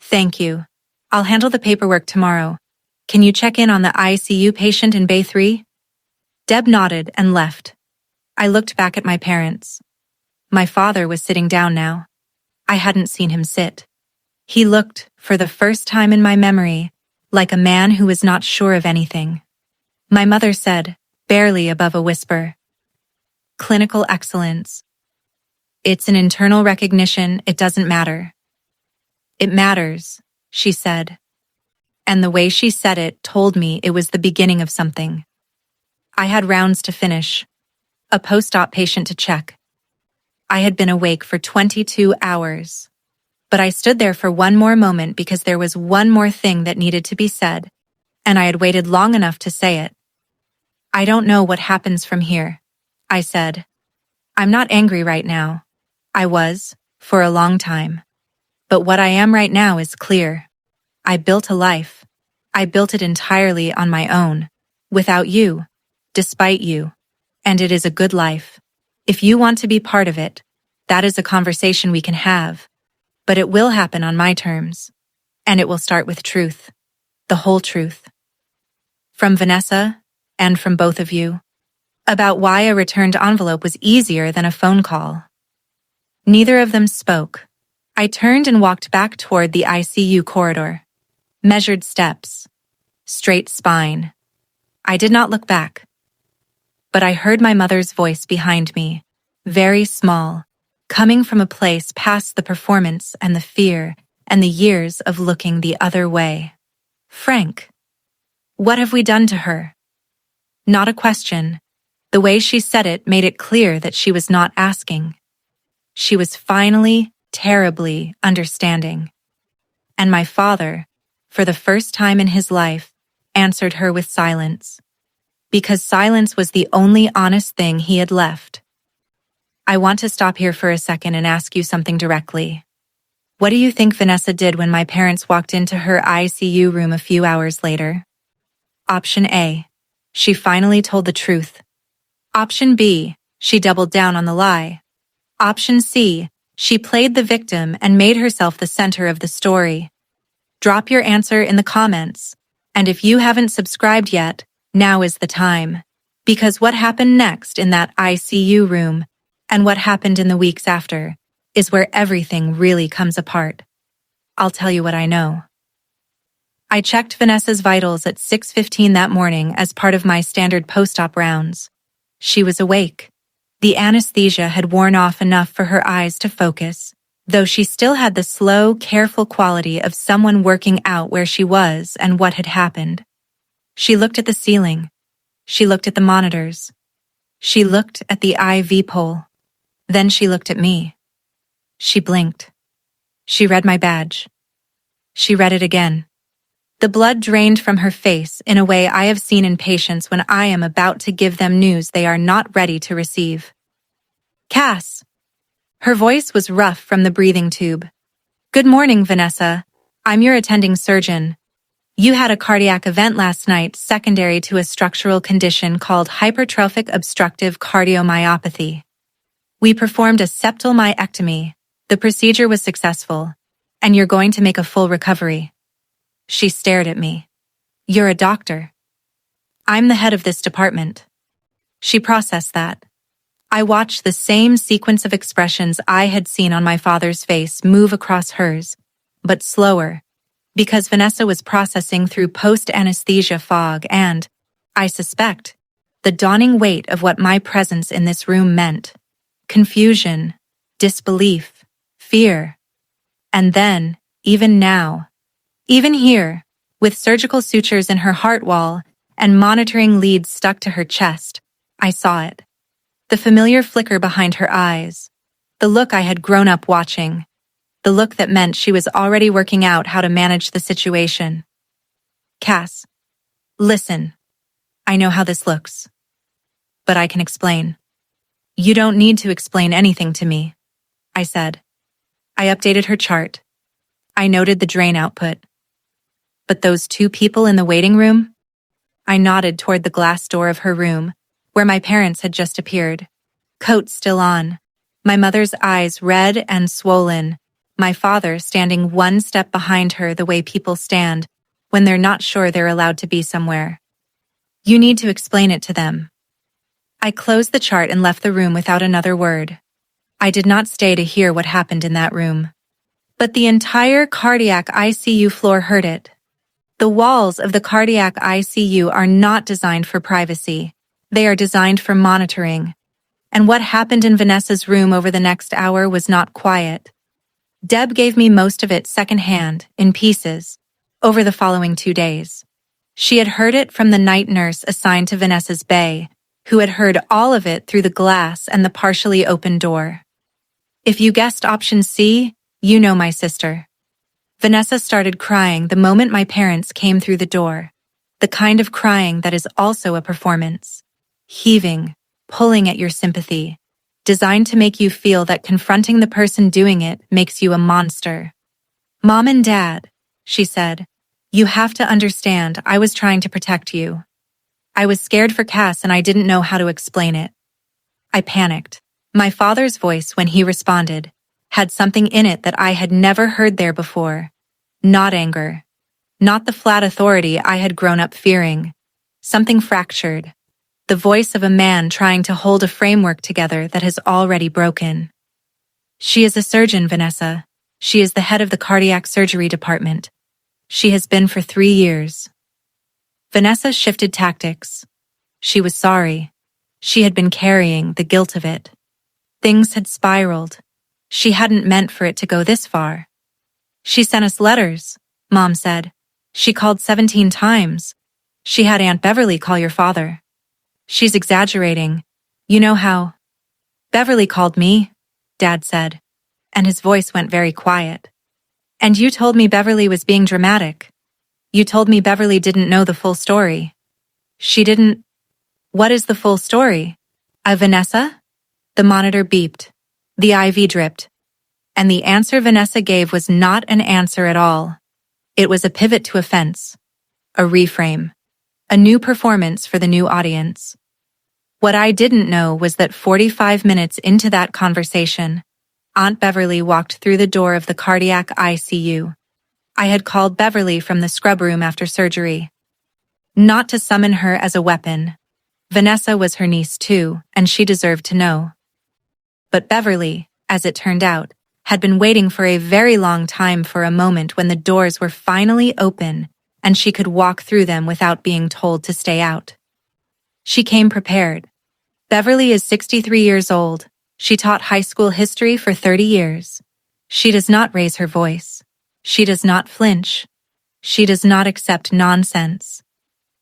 Thank you. I'll handle the paperwork tomorrow. Can you check in on the ICU patient in Bay 3? Deb nodded and left. I looked back at my parents. My father was sitting down now. I hadn't seen him sit. He looked, for the first time in my memory, like a man who was not sure of anything. My mother said, barely above a whisper, Clinical excellence. It's an internal recognition, it doesn't matter. It matters, she said. And the way she said it told me it was the beginning of something. I had rounds to finish, a post-op patient to check. I had been awake for 22 hours, but I stood there for one more moment because there was one more thing that needed to be said, and I had waited long enough to say it. I don't know what happens from here, I said. I'm not angry right now. I was, for a long time. But what I am right now is clear. I built a life. I built it entirely on my own, without you, despite you. And it is a good life. If you want to be part of it, that is a conversation we can have. But it will happen on my terms. And it will start with truth. The whole truth. From Vanessa, and from both of you, about why a returned envelope was easier than a phone call. Neither of them spoke. I turned and walked back toward the ICU corridor. Measured steps. Straight spine. I did not look back. But I heard my mother's voice behind me, very small, coming from a place past the performance and the fear and the years of looking the other way. Frank. What have we done to her? Not a question. The way she said it made it clear that she was not asking. She was finally, terribly understanding. And my father, for the first time in his life, answered her with silence. Because silence was the only honest thing he had left. I want to stop here for a second and ask you something directly. What do you think Vanessa did when my parents walked into her ICU room a few hours later? Option A. She finally told the truth. Option B. She doubled down on the lie. Option C. She played the victim and made herself the center of the story. Drop your answer in the comments. And if you haven't subscribed yet, now is the time. Because what happened next in that ICU room, and what happened in the weeks after, is where everything really comes apart. I'll tell you what I know. I checked Vanessa's vitals at 6:15 that morning as part of my standard post-op rounds. She was awake. The anesthesia had worn off enough for her eyes to focus, though she still had the slow, careful quality of someone working out where she was and what had happened. She looked at the ceiling. She looked at the monitors. She looked at the IV pole. Then she looked at me. She blinked. She read my badge. She read it again. The blood drained from her face in a way I have seen in patients when I am about to give them news they are not ready to receive. Cass. Her voice was rough from the breathing tube. Good morning, Vanessa. I'm your attending surgeon. You had a cardiac event last night secondary to a structural condition called hypertrophic obstructive cardiomyopathy. We performed a septal myectomy. The procedure was successful, and you're going to make a full recovery. She stared at me. You're a doctor. I'm the head of this department. She processed that. I watched the same sequence of expressions I had seen on my father's face move across hers, but slower, because Vanessa was processing through post-anesthesia fog and, I suspect, the dawning weight of what my presence in this room meant. Confusion, disbelief, fear. And then, even now, even here, with surgical sutures in her heart wall and monitoring leads stuck to her chest, I saw it. The familiar flicker behind her eyes. The look I had grown up watching. The look that meant she was already working out how to manage the situation. Cass, listen. I know how this looks. But I can explain. You don't need to explain anything to me, I said. I updated her chart. I noted the drain output. But those two people in the waiting room? I nodded toward the glass door of her room, where my parents had just appeared. Coat still on, my mother's eyes red and swollen, my father standing one step behind her the way people stand when they're not sure they're allowed to be somewhere. You need to explain it to them. I closed the chart and left the room without another word. I did not stay to hear what happened in that room. But the entire cardiac ICU floor heard it. The walls of the cardiac ICU are not designed for privacy. They are designed for monitoring. And what happened in Vanessa's room over the next hour was not quiet. Deb gave me most of it secondhand, in pieces, over the following 2 days. She had heard it from the night nurse assigned to Vanessa's bay, who had heard all of it through the glass and the partially open door. If you guessed option C, you know my sister. Vanessa started crying the moment my parents came through the door, the kind of crying that is also a performance. Heaving, pulling at your sympathy, designed to make you feel that confronting the person doing it makes you a monster. "Mom and Dad," she said, "you have to understand I was trying to protect you. I was scared for Cass and I didn't know how to explain it." I panicked. My father's voice, when he responded, had something in it that I had never heard there before. Not anger. Not the flat authority I had grown up fearing. Something fractured. The voice of a man trying to hold a framework together that has already broken. "She is a surgeon, Vanessa. She is the head of the cardiac surgery department. She has been for 3 years. Vanessa shifted tactics. She was sorry. She had been carrying the guilt of it. Things had spiraled. She hadn't meant for it to go this far. "She sent us letters," Mom said. "She called 17 times. She had Aunt Beverly call your father." "She's exaggerating. You know how." "Beverly called me," Dad said, and his voice went very quiet. "And you told me Beverly was being dramatic. You told me Beverly didn't know the full story." "She didn't." "What is the full story?" Vanessa?" The monitor beeped. The IV dripped. And the answer Vanessa gave was not an answer at all. It was a pivot to a fence. A reframe. A new performance for the new audience. What I didn't know was that 45 minutes into that conversation, Aunt Beverly walked through the door of the cardiac ICU. I had called Beverly from the scrub room after surgery. Not to summon her as a weapon. Vanessa was her niece too, and she deserved to know. But Beverly, as it turned out, had been waiting for a very long time for a moment when the doors were finally open and she could walk through them without being told to stay out. She came prepared. Beverly is 63 years old. She taught high school history for 30 years. She does not raise her voice. She does not flinch. She does not accept nonsense.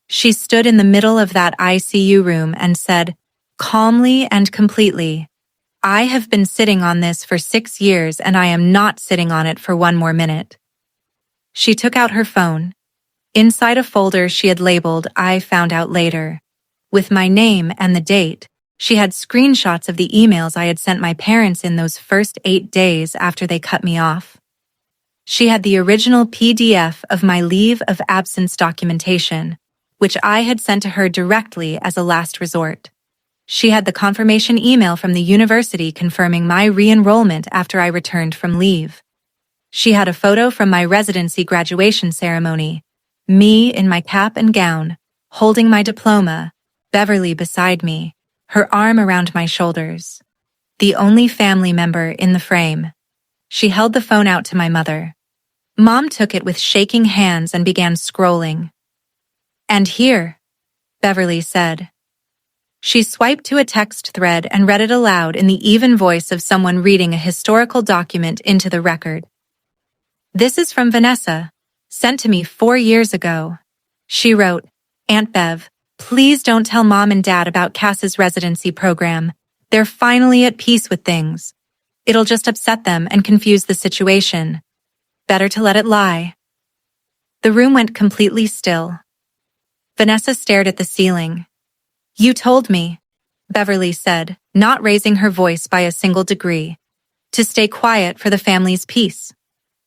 She stood in the middle of that ICU room and said, calmly and completely, "I have been sitting on this for 6 years and I am not sitting on it for 1 more minute." She took out her phone. Inside a folder she had labeled "I found out later." With my name and the date, she had screenshots of the emails I had sent my parents in those first 8 days after they cut me off. She had the original PDF of my leave of absence documentation, which I had sent to her directly as a last resort. She had the confirmation email from the university confirming my re-enrollment after I returned from leave. She had a photo from my residency graduation ceremony, me in my cap and gown, holding my diploma, Beverly beside me, her arm around my shoulders. The only family member in the frame. She held the phone out to my mother. Mom took it with shaking hands and began scrolling. "And here," Beverly said. She swiped to a text thread and read it aloud in the even voice of someone reading a historical document into the record. "This is from Vanessa, sent to me 4 years ago." She wrote, "Aunt Bev, please don't tell Mom and Dad about Cass's residency program. They're finally at peace with things. It'll just upset them and confuse the situation. Better to let it lie." The room went completely still. Vanessa stared at the ceiling. "You told me," Beverly said, not raising her voice by a single degree, "to stay quiet for the family's peace.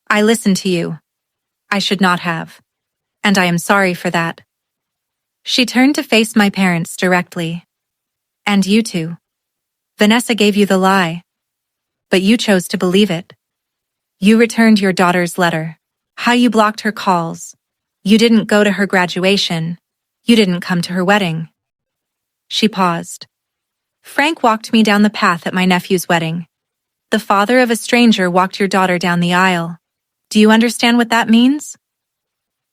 I listened to you. I should not have. And I am sorry for that." She turned to face my parents directly. "And you two. Vanessa gave you the lie. But you chose to believe it. You returned your daughter's letter. How you blocked her calls. You didn't go to her graduation. You didn't come to her wedding." She paused. "Frank walked me down the path at my nephew's wedding. The father of a stranger walked your daughter down the aisle. Do you understand what that means?"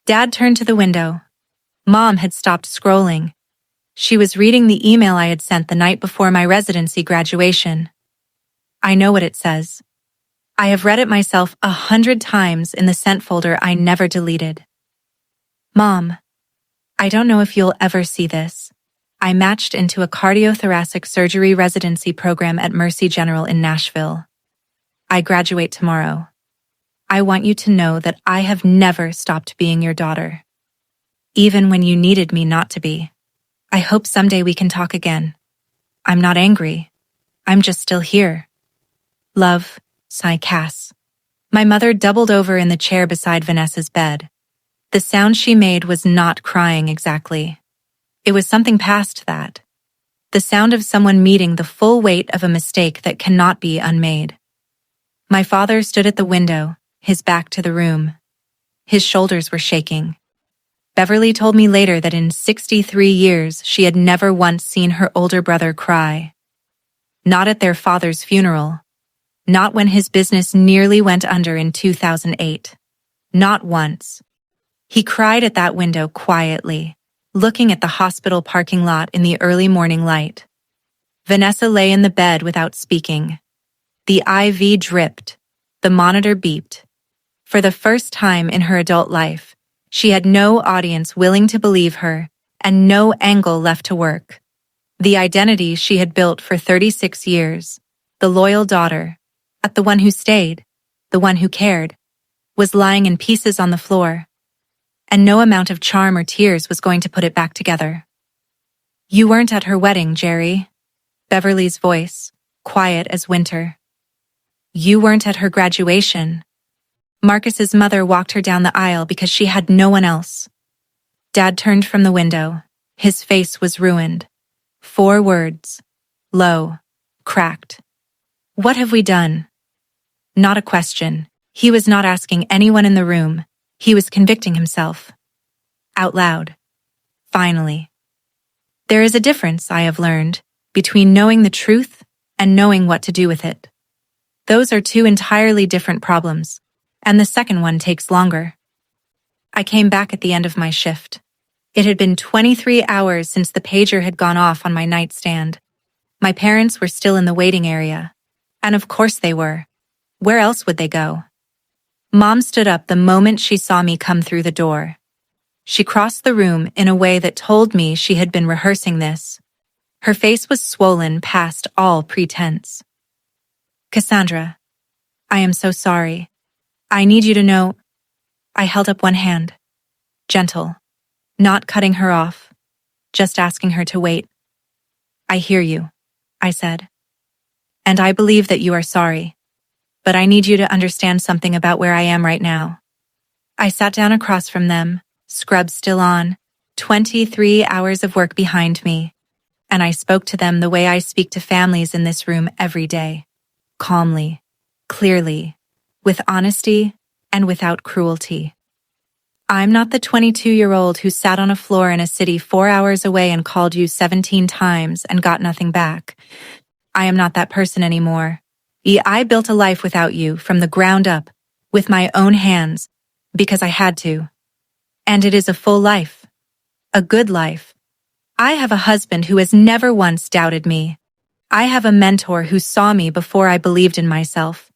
Dad turned to the window. Mom had stopped scrolling. She was reading the email I had sent the night before my residency graduation. "I know what it says. I have read it myself 100 times in the sent folder I never deleted. Mom, I don't know if you'll ever see this. I matched into a cardiothoracic surgery residency program at Mercy General in Nashville. I graduate tomorrow. I want you to know that I have never stopped being your daughter. Even when you needed me not to be. I hope someday we can talk again. I'm not angry. I'm just still here. Love, sighed Cass. My mother doubled over in the chair beside Vanessa's bed. The sound she made was not crying exactly. It was something past that. The sound of someone meeting the full weight of a mistake that cannot be unmade. My father stood at the window, his back to the room. His shoulders were shaking. Beverly told me later that in 63 years she had never once seen her older brother cry. Not at their father's funeral. Not when his business nearly went under in 2008. Not once. He cried at that window quietly, looking at the hospital parking lot in the early morning light. Vanessa lay in the bed without speaking. The IV dripped. The monitor beeped. For the first time in her adult life, she had no audience willing to believe her and no angle left to work. The identity she had built for 36 years, the loyal daughter, the one who stayed, the one who cared, was lying in pieces on the floor. And no amount of charm or tears was going to put it back together. You weren't at her wedding, Jerry. Beverly's voice, quiet as winter. You weren't at her graduation. Marcus's mother walked her down the aisle because she had no one else. Dad turned from the window. His face was ruined. 4 words. Low. Cracked. What have we done? Not a question. He was not asking anyone in the room. He was convicting himself. Out loud. Finally. There is a difference, I have learned, between knowing the truth and knowing what to do with it. Those are 2 entirely different problems, and the second one takes longer. I came back at the end of my shift. It had been 23 hours since the pager had gone off on my nightstand. My parents were still in the waiting area. And of course they were. Where else would they go? Mom stood up the moment she saw me come through the door. She crossed the room in a way that told me she had been rehearsing this. Her face was swollen past all pretense. Cassandra, I am so sorry. I need you to know. I held up one hand. Gentle. Not cutting her off. Just asking her to wait. I hear you, I said. And I believe that you are sorry. But I need you to understand something about where I am right now. I sat down across from them, scrubs still on, 23 hours of work behind me, and I spoke to them the way I speak to families in this room every day. Calmly, clearly, with honesty, and without cruelty. I'm not the 22-year-old who sat on a floor in a city 4 hours away and called you 17 times and got nothing back. I am not that person anymore. I built a life without you from the ground up, with my own hands, because I had to. And it is a full life. A good life. I have a husband who has never once doubted me. I have a mentor who saw me before I believed in myself.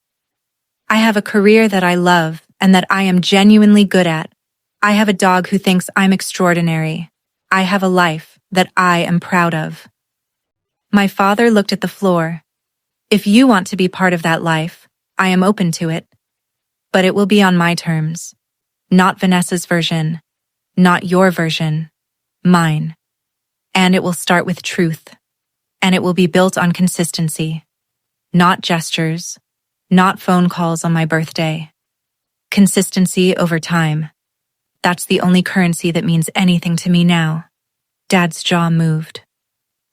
I have a career that I love and that I am genuinely good at. I have a dog who thinks I'm extraordinary. I have a life that I am proud of. My father looked at the floor. If you want to be part of that life, I am open to it. But it will be on my terms. Not Vanessa's version. Not your version. Mine. And it will start with truth. And it will be built on consistency. Not gestures. Not phone calls on my birthday. Consistency over time. That's the only currency that means anything to me now. Dad's jaw moved.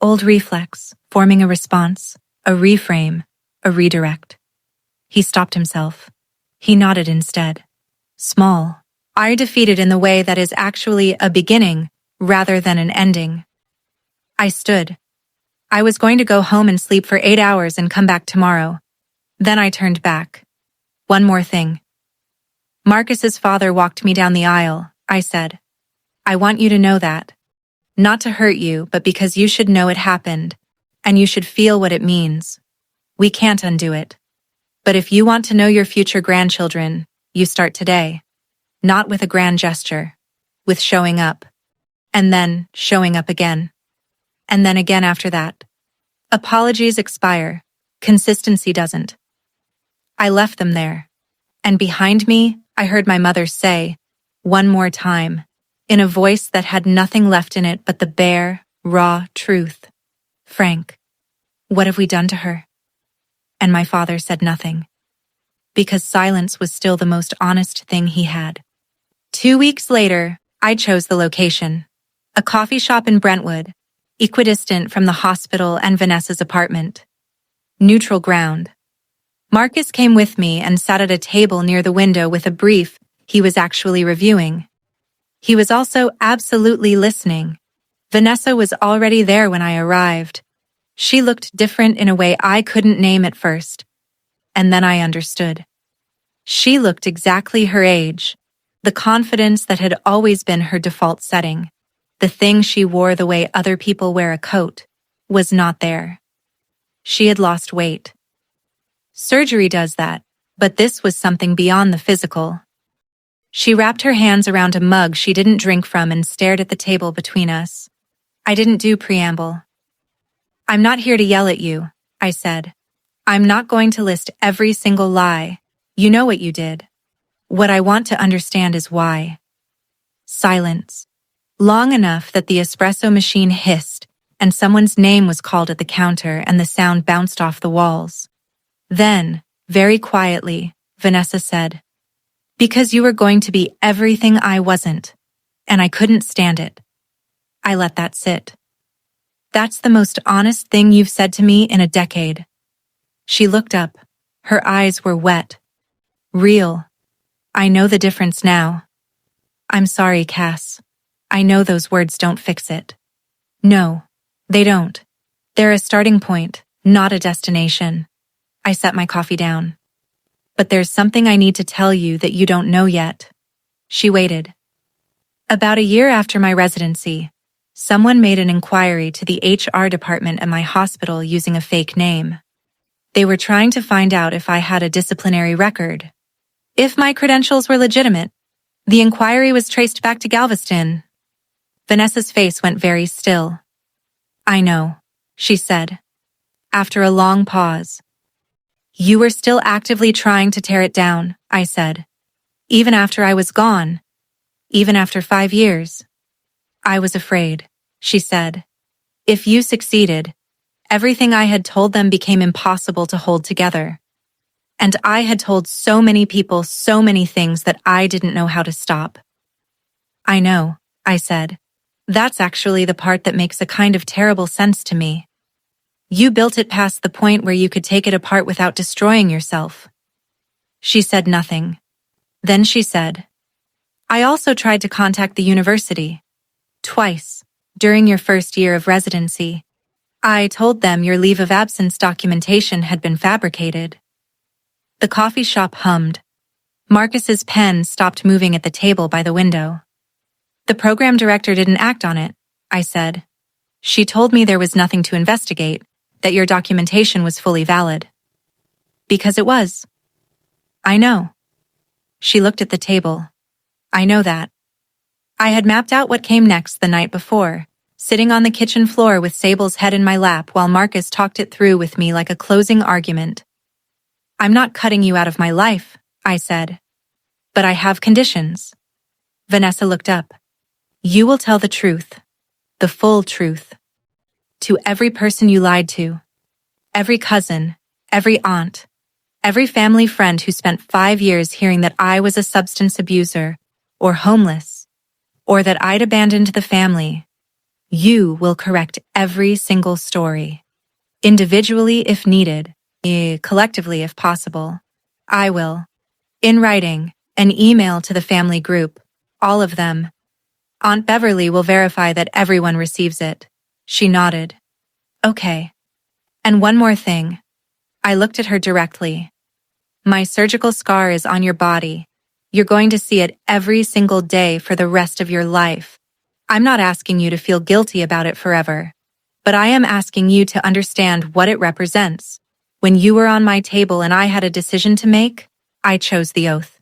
Old reflex, forming a response, a reframe, a redirect. He stopped himself. He nodded instead. Small. I defeated in the way that is actually a beginning rather than an ending. I stood. I was going to go home and sleep for 8 hours and come back tomorrow. Then I turned back. One more thing. Marcus's father walked me down the aisle, I said. I want you to know that. Not to hurt you, but because you should know it happened, and you should feel what it means. We can't undo it. But if you want to know your future grandchildren, you start today. Not with a grand gesture, with showing up. And then showing up again. And then again after that. Apologies expire. Consistency doesn't. I left them there. And behind me, I heard my mother say, one more time, in a voice that had nothing left in it but the bare, raw truth. Frank, what have we done to her? and my father said nothing. Because silence was still the most honest thing he had. 2 weeks later, I chose the location. A coffee shop in Brentwood, equidistant from the hospital and Vanessa's apartment. Neutral ground. Marcus came with me and sat at a table near the window with a brief he was actually reviewing. He was also absolutely listening. Vanessa was already there when I arrived. She looked different in a way I couldn't name at first. And then I understood. She looked exactly her age. The confidence that had always been her default setting, the thing she wore the way other people wear a coat, was not there. She had lost weight. Surgery does that, but this was something beyond the physical. She wrapped her hands around a mug she didn't drink from and stared at the table between us. I didn't do preamble. "I'm not here to yell at you," I said. "I'm not going to list every single lie. You know what you did. What I want to understand is why." Silence. Long enough that the espresso machine hissed and someone's name was called at the counter and the sound bounced off the walls. Then, very quietly, Vanessa said, "Because you were going to be everything I wasn't, and I couldn't stand it." I let that sit. "That's the most honest thing you've said to me in a decade." She looked up. Her eyes were wet. Real. "I know the difference now." "I'm sorry, Cass. I know those words don't fix it." "No, they don't. They're a starting point, not a destination." I set my coffee down. "But there's something I need to tell you that you don't know yet." She waited. About a year after my residency, someone made an inquiry to the HR department at my hospital using a fake name. They were trying to find out if I had a disciplinary record. If my credentials were legitimate. The inquiry was traced back to Galveston. Vanessa's face went very still. "I know," she said. After a long pause. "You were still actively trying to tear it down," I said. "Even after I was gone. Even after 5 years." "I was afraid," she said. "If you succeeded, everything I had told them became impossible to hold together. And I had told so many people so many things that I didn't know how to stop." "I know," I said. "That's actually the part that makes a kind of terrible sense to me. You built it past the point where you could take it apart without destroying yourself." She said nothing. Then she said, "I also tried to contact the university. Twice, during your first year of residency. I told them your leave of absence documentation had been fabricated." The coffee shop hummed. Marcus's pen stopped moving at the table by the window. "The program director didn't act on it," I said. "She told me there was nothing to investigate, that your documentation was fully valid." "Because it was." "I know." She looked at the table. "I know that." I had mapped out what came next the night before, sitting on the kitchen floor with Sable's head in my lap while Marcus talked it through with me like a closing argument. "I'm not cutting you out of my life," I said. "But I have conditions." Vanessa looked up. "You will tell the truth. The full truth. To every person you lied to. Every cousin, every aunt, every family friend who spent 5 years hearing that I was a substance abuser, or homeless, or that I'd abandoned the family. You will correct every single story. Individually if needed, collectively if possible. I will. In writing, an email to the family group, all of them. Aunt Beverly will verify that everyone receives it." She nodded. "Okay. And one more thing." I looked at her directly. "My surgical scar is on your body. You're going to see it every single day for the rest of your life. I'm not asking you to feel guilty about it forever, but I am asking you to understand what it represents. When you were on my table and I had a decision to make, I chose the oath.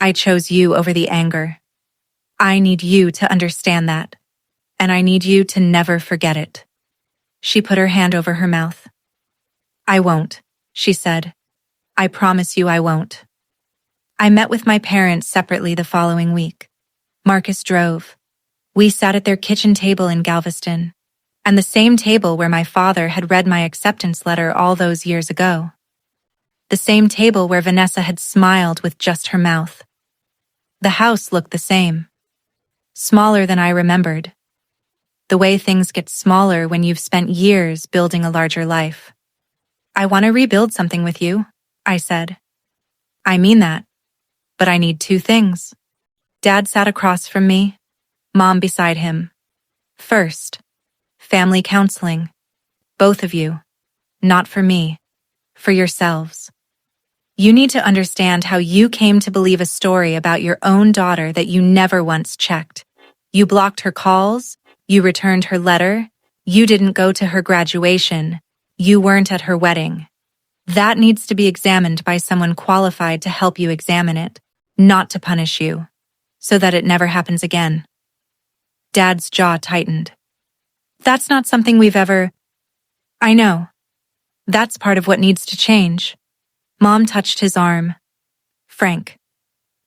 I chose you over the anger. I need you to understand that, and I need you to never forget it." She put her hand over her mouth. "I won't," she said. "I promise you I won't." I met with my parents separately the following week. Marcus drove. We sat at their kitchen table in Galveston, and the same table where my father had read my acceptance letter all those years ago. the same table where Vanessa had smiled with just her mouth. The house looked the same. Smaller than I remembered. The way things get smaller when you've spent years building a larger life. I want to rebuild something with you, I said. I mean that. But I need 2 things. Dad sat across from me, Mom beside him. First, family counseling. Both of you. Not for me. For yourselves. You need to understand how you came to believe a story about your own daughter that you never once checked. You blocked her calls, you returned her letter, you didn't go to her graduation, you weren't at her wedding. That needs to be examined by someone qualified to help you examine it, not to punish you, so that it never happens again. Dad's jaw tightened. That's not something we've ever... I know. That's part of what needs to change. Mom touched his arm. Frank,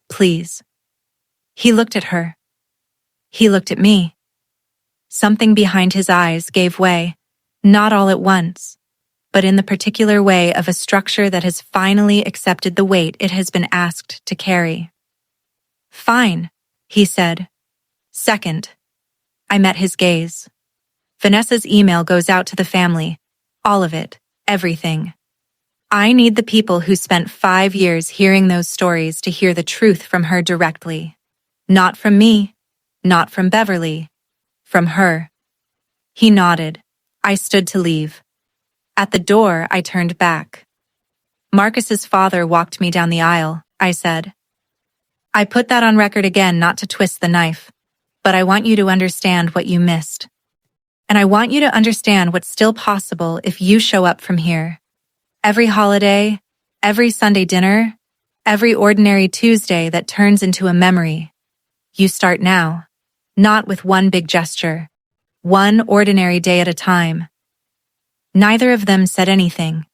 please. He looked at her. He looked at me. Something behind his eyes gave way, not all at once, but in the particular way of a structure that has finally accepted the weight it has been asked to carry. Fine, he said. Second. I met his gaze. Vanessa's email goes out to the family. All of it, everything. I need the people who spent 5 years hearing those stories to hear the truth from her directly. Not from me, not from Beverly, from her. He nodded. I stood to leave. At the door, I turned back. Marcus's father walked me down the aisle, I said. I put that on record again not to twist the knife, but I want you to understand what you missed. And I want you to understand what's still possible if you show up from here. Every holiday, every Sunday dinner, every ordinary Tuesday that turns into a memory. You start now, not with one big gesture, one ordinary day at a time. Neither of them said anything,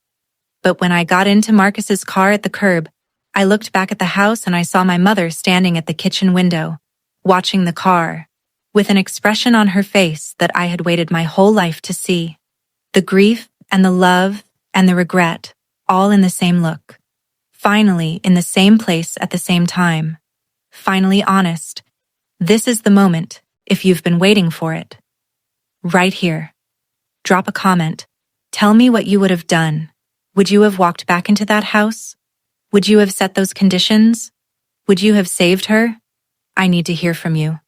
but when I got into Marcus's car at the curb, I looked back at the house and I saw my mother standing at the kitchen window, watching the car, with an expression on her face that I had waited my whole life to see. The grief and the love and the regret, all in the same look. Finally, in the same place at the same time. Finally honest. This is the moment, if you've been waiting for it. Right here. Drop a comment. Tell me what you would have done. Would you have walked back into that house? Would you have set those conditions? Would you have saved her? I need to hear from you.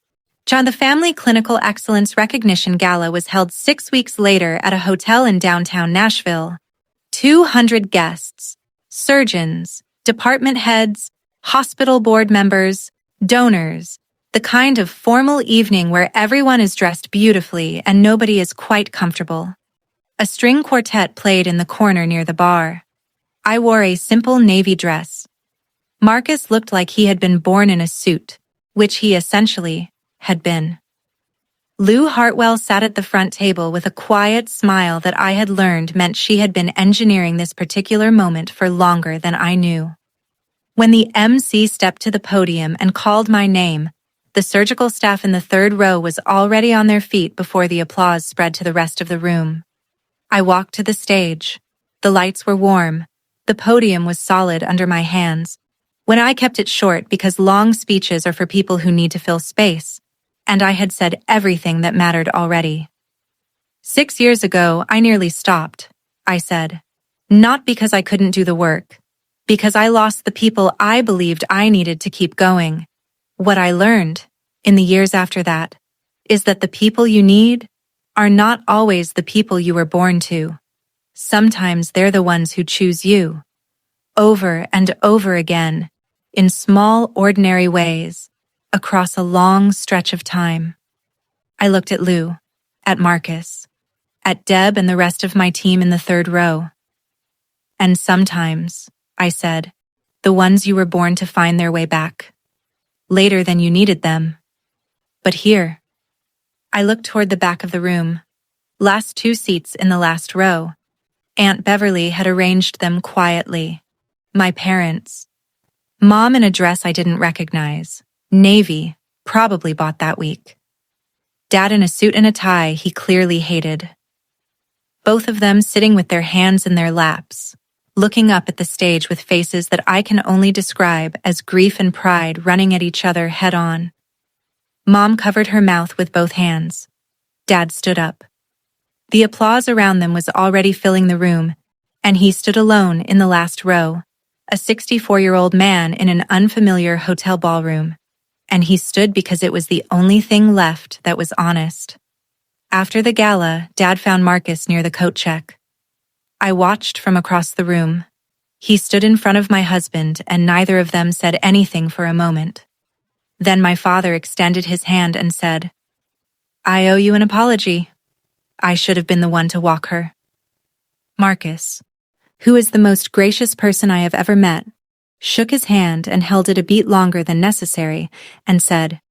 The Family Clinical Excellence Recognition Gala was held 6 weeks later at a hotel in downtown Nashville. 200 guests, surgeons, department heads, hospital board members, donors, the kind of formal evening where everyone is dressed beautifully and nobody is quite comfortable. A string quartet played in the corner near the bar. I wore a simple navy dress. Marcus looked like he had been born in a suit, which he essentially had been. Lou Hartwell sat at the front table with a quiet smile that I had learned meant she had been engineering this particular moment for longer than I knew. When the MC stepped to the podium and called my name, the surgical staff in the 3rd row was already on their feet before the applause spread to the rest of the room. I walked to the stage. The lights were warm. The podium was solid under my hands. When I kept it short because long speeches are for people who need to fill space, and I had said everything that mattered already. 6 years ago, I nearly stopped, I said. Not because I couldn't do the work, because I lost the people I believed I needed to keep going. What I learned, in the years after that, is that the people you need are not always the people you were born to. Sometimes they're the ones who choose you, over and over again, in small, ordinary ways, across a long stretch of time. I looked at Lou, at Marcus, at Deb and the rest of my team in the 3rd row. And sometimes, I said, the ones you were born to find their way back. Later than you needed them. But here. I looked toward the back of the room. Last 2 seats in the last row. Aunt Beverly had arranged them quietly. My parents. Mom in a dress I didn't recognize. Navy, probably bought that week. Dad in a suit and a tie he clearly hated. Both of them sitting with their hands in their laps, looking up at the stage with faces that I can only describe as grief and pride running at each other head-on. Mom covered her mouth with both hands. Dad stood up. The applause around them was already filling the room, and he stood alone in the last row, a 64-year-old man in an unfamiliar hotel ballroom. And he stood because it was the only thing left that was honest. After the gala, Dad found Marcus near the coat check. I watched from across the room. He stood in front of my husband, and neither of them said anything for a moment. Then my father extended his hand and said, "I owe you an apology. I should have been the one to walk her." Marcus, who is the most gracious person I have ever met, shook his hand and held it a beat longer than necessary and said,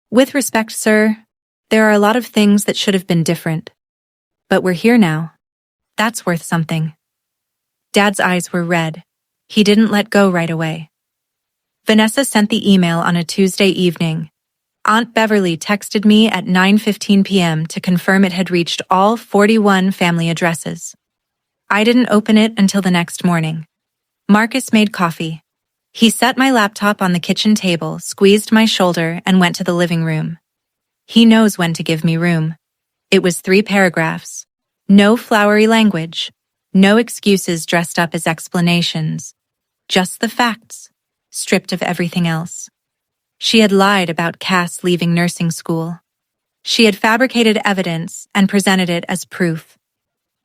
"With respect, sir, there are a lot of things that should have been different. But we're here now. That's worth something." Dad's eyes were red. He didn't let go right away. Vanessa sent the email on a Tuesday evening. Aunt Beverly texted me at 9:15 p.m. to confirm it had reached all 41 family addresses. I didn't open it until the next morning. Marcus made coffee. He set my laptop on the kitchen table, squeezed my shoulder, and went to the living room. He knows when to give me room. It was 3 paragraphs. No flowery language. No excuses dressed up as explanations. Just the facts, stripped of everything else. She had lied about Cass leaving nursing school. She had fabricated evidence and presented it as proof.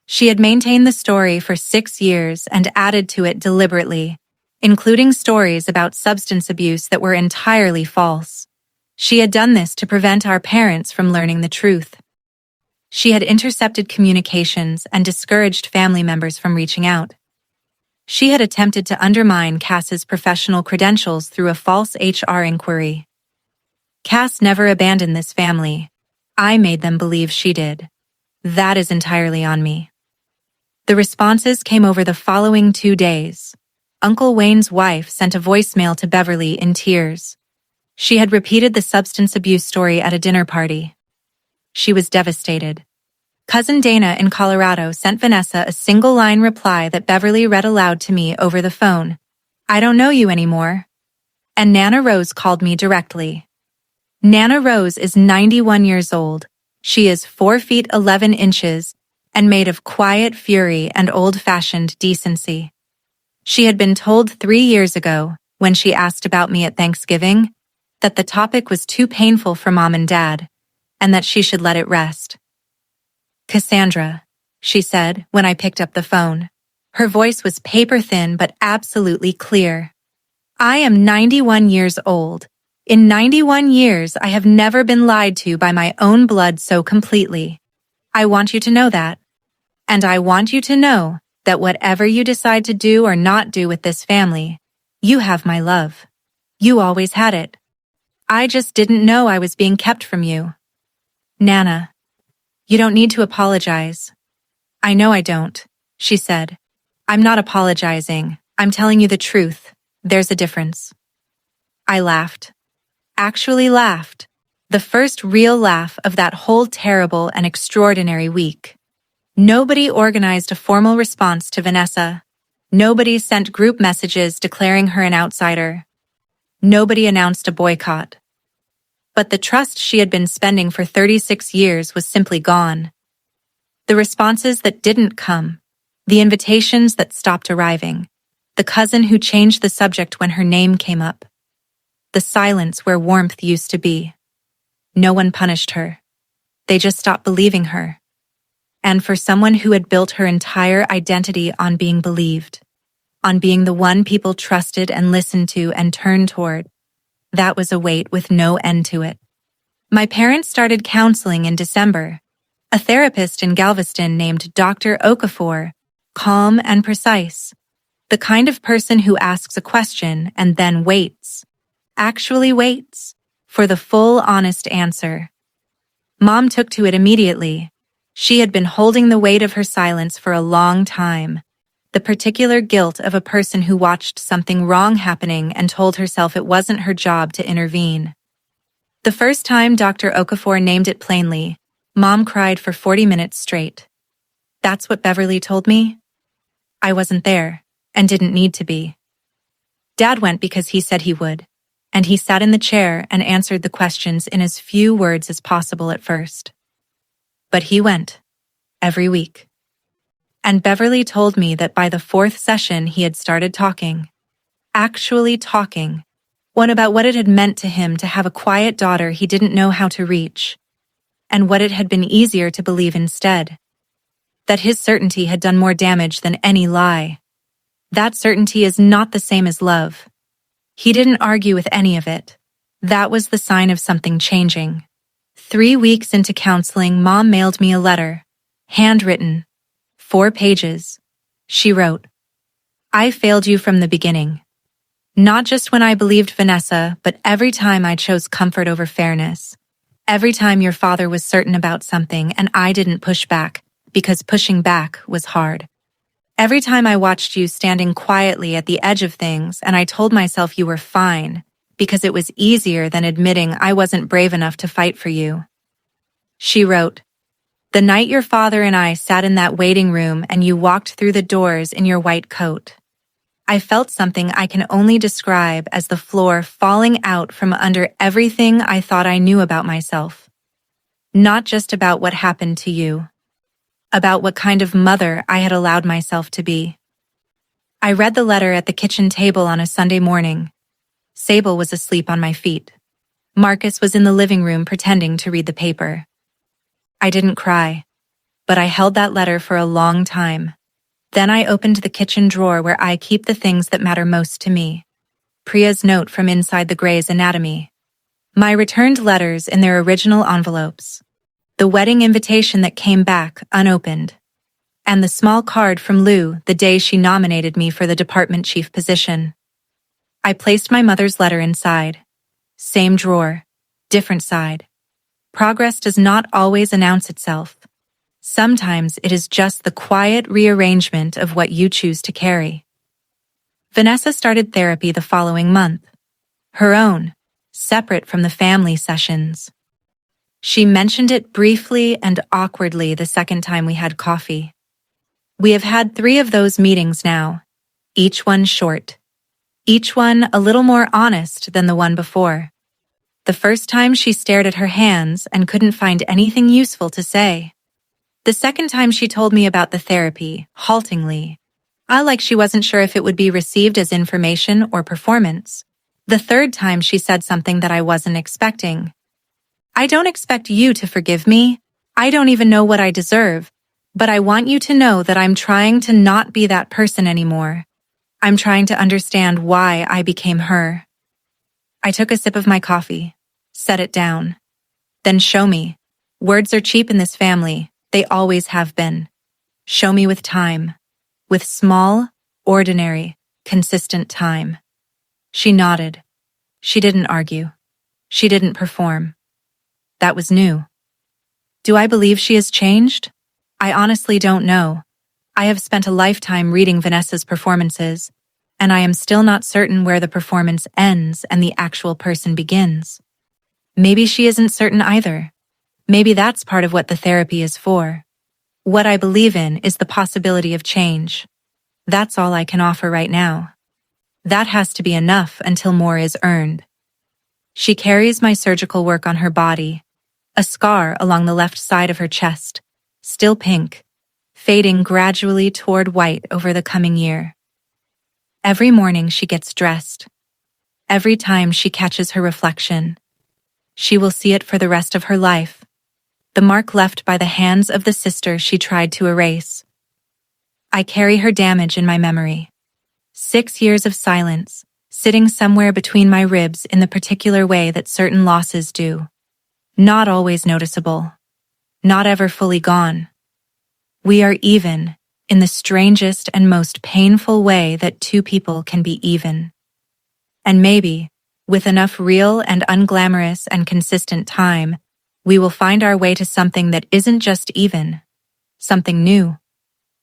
She had maintained the story for 6 years and added to it deliberately, including stories about substance abuse that were entirely false. She had done this to prevent our parents from learning the truth. She had intercepted communications and discouraged family members from reaching out. She had attempted to undermine Cass's professional credentials through a false HR inquiry. Cass never abandoned this family. I made them believe she did. That is entirely on me. The responses came over the following 2 days. Uncle Wayne's wife sent a voicemail to Beverly in tears. She had repeated the substance abuse story at a dinner party. She was devastated. Cousin Dana in Colorado sent Vanessa a single-line reply that Beverly read aloud to me over the phone. "I don't know you anymore." And Nana Rose called me directly. Nana Rose is 91 years old. She is 4 feet 11 inches and made of quiet fury and old-fashioned decency. She had been told 3 years ago, when she asked about me at Thanksgiving, that the topic was too painful for Mom and Dad, and that she should let it rest. "Cassandra," she said when I picked up the phone. Her voice was paper-thin but absolutely clear. "I am 91 years old. In 91 years, I have never been lied to by my own blood so completely. I want you to know that. And I want you to know that whatever you decide to do or not do with this family, you have my love. You always had it. I just didn't know I was being kept from you. Nana, you don't need to apologize." "I know I don't," she said. "I'm not apologizing. I'm telling you the truth. There's a difference." I laughed. Actually laughed. The first real laugh of that whole terrible and extraordinary week. Nobody organized a formal response to Vanessa. Nobody sent group messages declaring her an outsider. Nobody announced a boycott. But the trust she had been spending for 36 years was simply gone. The responses that didn't come, the invitations that stopped arriving, the cousin who changed the subject when her name came up, the silence where warmth used to be. No one punished her. They just stopped believing her. And for someone who had built her entire identity on being believed, on being the one people trusted and listened to and turned toward, that was a weight with no end to it. My parents started counseling in December. A therapist in Galveston named Dr. Okafor, calm and precise. The kind of person who asks a question and then waits, actually waits, for the full, honest answer. Mom took to it immediately. She had been holding the weight of her silence for a long time, the particular guilt of a person who watched something wrong happening and told herself it wasn't her job to intervene. The first time Dr. Okafor named it plainly, Mom cried for 40 minutes straight. "That's what Beverly told me?" I wasn't there. and didn't need to be. Dad went because he said he would, and he sat in the chair and answered the questions in as few words as possible at first. But he went, every week. And Beverly told me that by the 4th session he had started talking, actually talking, about what it had meant to him to have a quiet daughter he didn't know how to reach, and what it had been easier to believe instead. That his certainty had done more damage than any lie. That certainty is not the same as love. He didn't argue with any of it. That was the sign of something changing. 3 weeks into counseling, Mom mailed me a letter, handwritten, 4 pages. She wrote, "I failed you from the beginning. Not just when I believed Vanessa, but every time I chose comfort over fairness. Every time your father was certain about something and I didn't push back, because pushing back was hard. Every time I watched you standing quietly at the edge of things and I told myself you were fine, because it was easier than admitting I wasn't brave enough to fight for you." She wrote, "The night your father and I sat in that waiting room and you walked through the doors in your white coat, I felt something I can only describe as the floor falling out from under everything I thought I knew about myself. Not just about what happened to you, about what kind of mother I had allowed myself to be." I read the letter at the kitchen table on a Sunday morning. Sable was asleep on my feet. Marcus was in the living room pretending to read the paper. I didn't cry, but I held that letter for a long time. Then I opened the kitchen drawer where I keep the things that matter most to me. Priya's note from inside the Grey's Anatomy. My returned letters in their original envelopes. The wedding invitation that came back unopened. And the small card from Lou the day she nominated me for the department chief position. I placed my mother's letter inside. Same drawer, different side. Progress does not always announce itself. Sometimes it is just the quiet rearrangement of what you choose to carry. Vanessa started therapy the following month. Her own, separate from the family sessions. She mentioned it briefly and awkwardly the second time we had coffee. We have had 3 of those meetings now, each one short. Each one a little more honest than the one before. The first time she stared at her hands and couldn't find anything useful to say. The second time she told me about the therapy, haltingly, like she wasn't sure if it would be received as information or performance. The third time she said something that I wasn't expecting. "I don't expect you to forgive me. I don't even know what I deserve. But I want you to know that I'm trying to not be that person anymore. I'm trying to understand why I became her." I took a sip of my coffee, set it down. "Then show me. Words are cheap in this family. They always have been. Show me with time. With small, ordinary, consistent time." She nodded. She didn't argue. She didn't perform. That was new. Do I believe she has changed? I honestly don't know. I have spent a lifetime reading Vanessa's performances, and I am still not certain where the performance ends and the actual person begins. Maybe she isn't certain either. Maybe that's part of what the therapy is for. What I believe in is the possibility of change. That's all I can offer right now. That has to be enough until more is earned. She carries my surgical work on her body, a scar along the left side of her chest, still pink, fading gradually toward white over the coming year. Every morning she gets dressed. Every time she catches her reflection, she will see it for the rest of her life. The mark left by the hands of the sister she tried to erase. I carry her damage in my memory. 6 years of silence, sitting somewhere between my ribs in the particular way that certain losses do. Not always noticeable. Not ever fully gone. We are even, in the strangest and most painful way that 2 people can be even. And maybe, with enough real and unglamorous and consistent time, we will find our way to something that isn't just even, something new,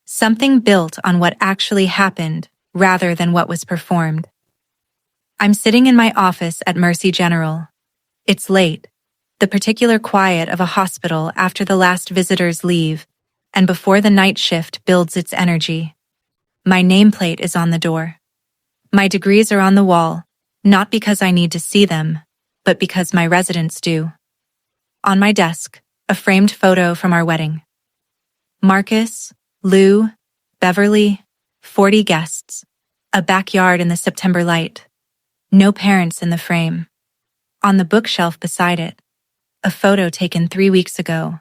something built on what actually happened rather than what was performed. I'm sitting in my office at Mercy General. It's late, the particular quiet of a hospital after the last visitors leave, and before the night shift builds its energy. My nameplate is on the door. My degrees are on the wall, not because I need to see them, but because my residents do. On my desk, a framed photo from our wedding. Marcus, Lou, Beverly, 40 guests, a backyard in the September light. No parents in the frame. On the bookshelf beside it, a photo taken 3 weeks ago.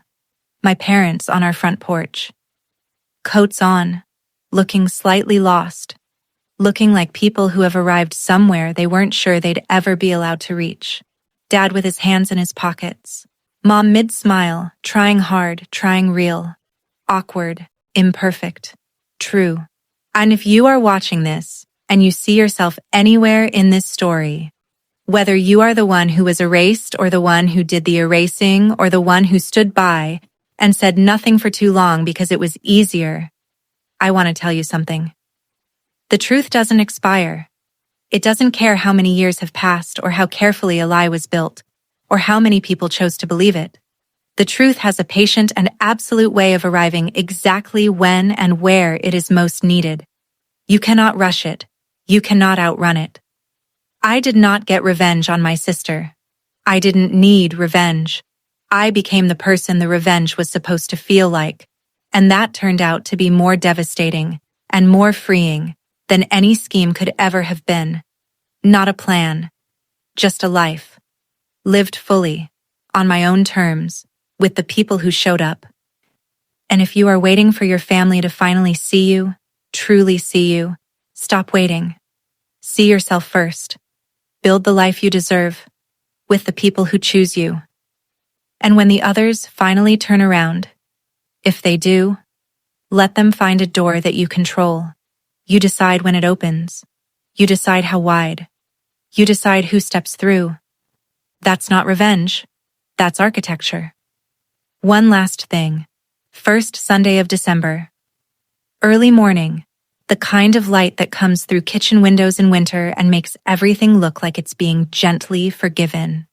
My parents on our front porch. Coats on, looking slightly lost, looking like people who have arrived somewhere they weren't sure they'd ever be allowed to reach. Dad with his hands in his pockets. Mom mid-smile, trying hard, trying real. Awkward, imperfect, true. And if you are watching this, and you see yourself anywhere in this story, whether you are the one who was erased or the one who did the erasing or the one who stood by and said nothing for too long because it was easier, I want to tell you something. The truth doesn't expire. It doesn't care how many years have passed or how carefully a lie was built, or how many people chose to believe it. The truth has a patient and absolute way of arriving exactly when and where it is most needed. You cannot rush it. You cannot outrun it. I did not get revenge on my sister. I didn't need revenge. I became the person the revenge was supposed to feel like, and that turned out to be more devastating and more freeing than any scheme could ever have been. Not a plan, just a life. Lived fully, on my own terms, with the people who showed up. And if you are waiting for your family to finally see you, truly see you, stop waiting. See yourself first. Build the life you deserve, with the people who choose you. And when the others finally turn around, if they do, let them find a door that you control. You decide when it opens. You decide how wide. You decide who steps through. That's not revenge. That's architecture. One last thing. First Sunday of December. Early morning. The kind of light that comes through kitchen windows in winter and makes everything look like it's being gently forgiven.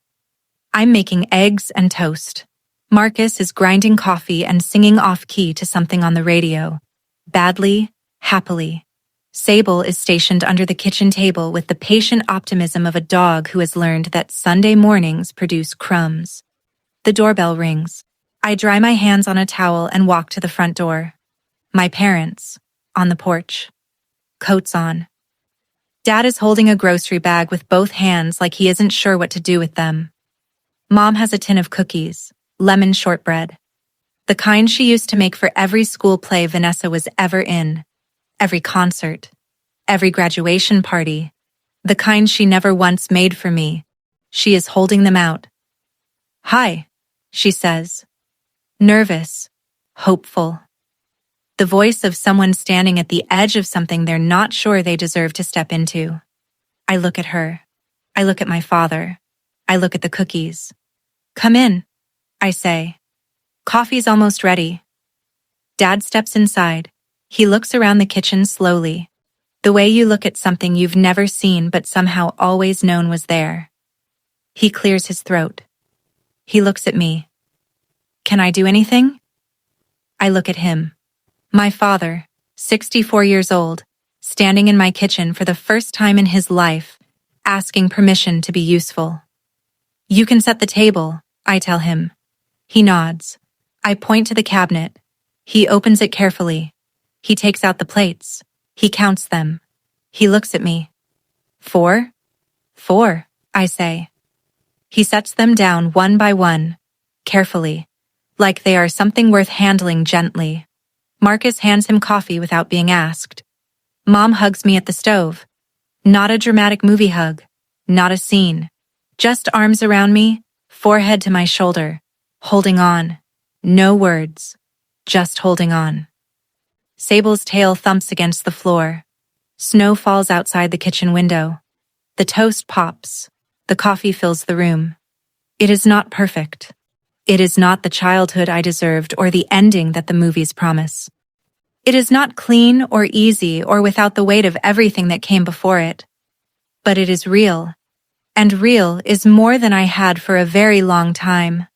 I'm making eggs and toast. Marcus is grinding coffee and singing off-key to something on the radio. Badly, happily. Sable is stationed under the kitchen table with the patient optimism of a dog who has learned that Sunday mornings produce crumbs. The doorbell rings. I dry my hands on a towel and walk to the front door. My parents, on the porch. Coats on. Dad is holding a grocery bag with both hands like he isn't sure what to do with them. Mom has a tin of cookies, lemon shortbread. The kind she used to make for every school play Vanessa was ever in. Every concert. Every graduation party. The kind she never once made for me. She is holding them out. "Hi," she says. Nervous. Hopeful. The voice of someone standing at the edge of something they're not sure they deserve to step into. I look at her. I look at my father. I look at the cookies. "Come in," I say. "Coffee's almost ready." Dad steps inside. He looks around the kitchen slowly. The way you look at something you've never seen but somehow always known was there. He clears his throat. He looks at me. "Can I do anything?" I look at him. My father, 64 years old, standing in my kitchen for the first time in his life, asking permission to be useful. "You can set the table," I tell him. He nods. I point to the cabinet. He opens it carefully. He takes out the plates. He counts them. He looks at me. "4?" "4," I say. He sets them down one by one, carefully, like they are something worth handling gently. Marcus hands him coffee without being asked. Mom hugs me at the stove. Not a dramatic movie hug. Not a scene. Just arms around me, forehead to my shoulder, holding on. No words. Just holding on. Sable's tail thumps against the floor. Snow falls outside the kitchen window. The toast pops. The coffee fills the room. It is not perfect. It is not the childhood I deserved or the ending that the movies promise. It is not clean or easy or without the weight of everything that came before it. But it is real. And real is more than I had for a very long time.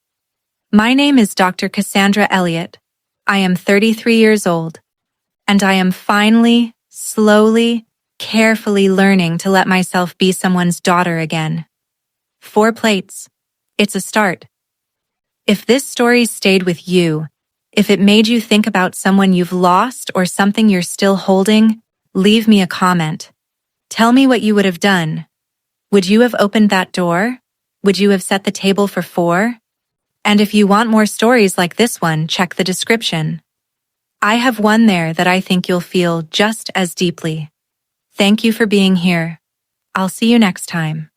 My name is Dr. Cassandra Elliott. I am 33 years old. And I am finally slowly, carefully learning to let myself be someone's daughter again. 4 plates. It's a start. If this story stayed with you, if it made you think about someone you've lost or something you're still holding, leave me a comment. Tell me what you would have done. Would you have opened that door? Would you have set the table for 4? And if you want more stories like this one, check the description. I have one there that I think you'll feel just as deeply. Thank you for being here. I'll see you next time.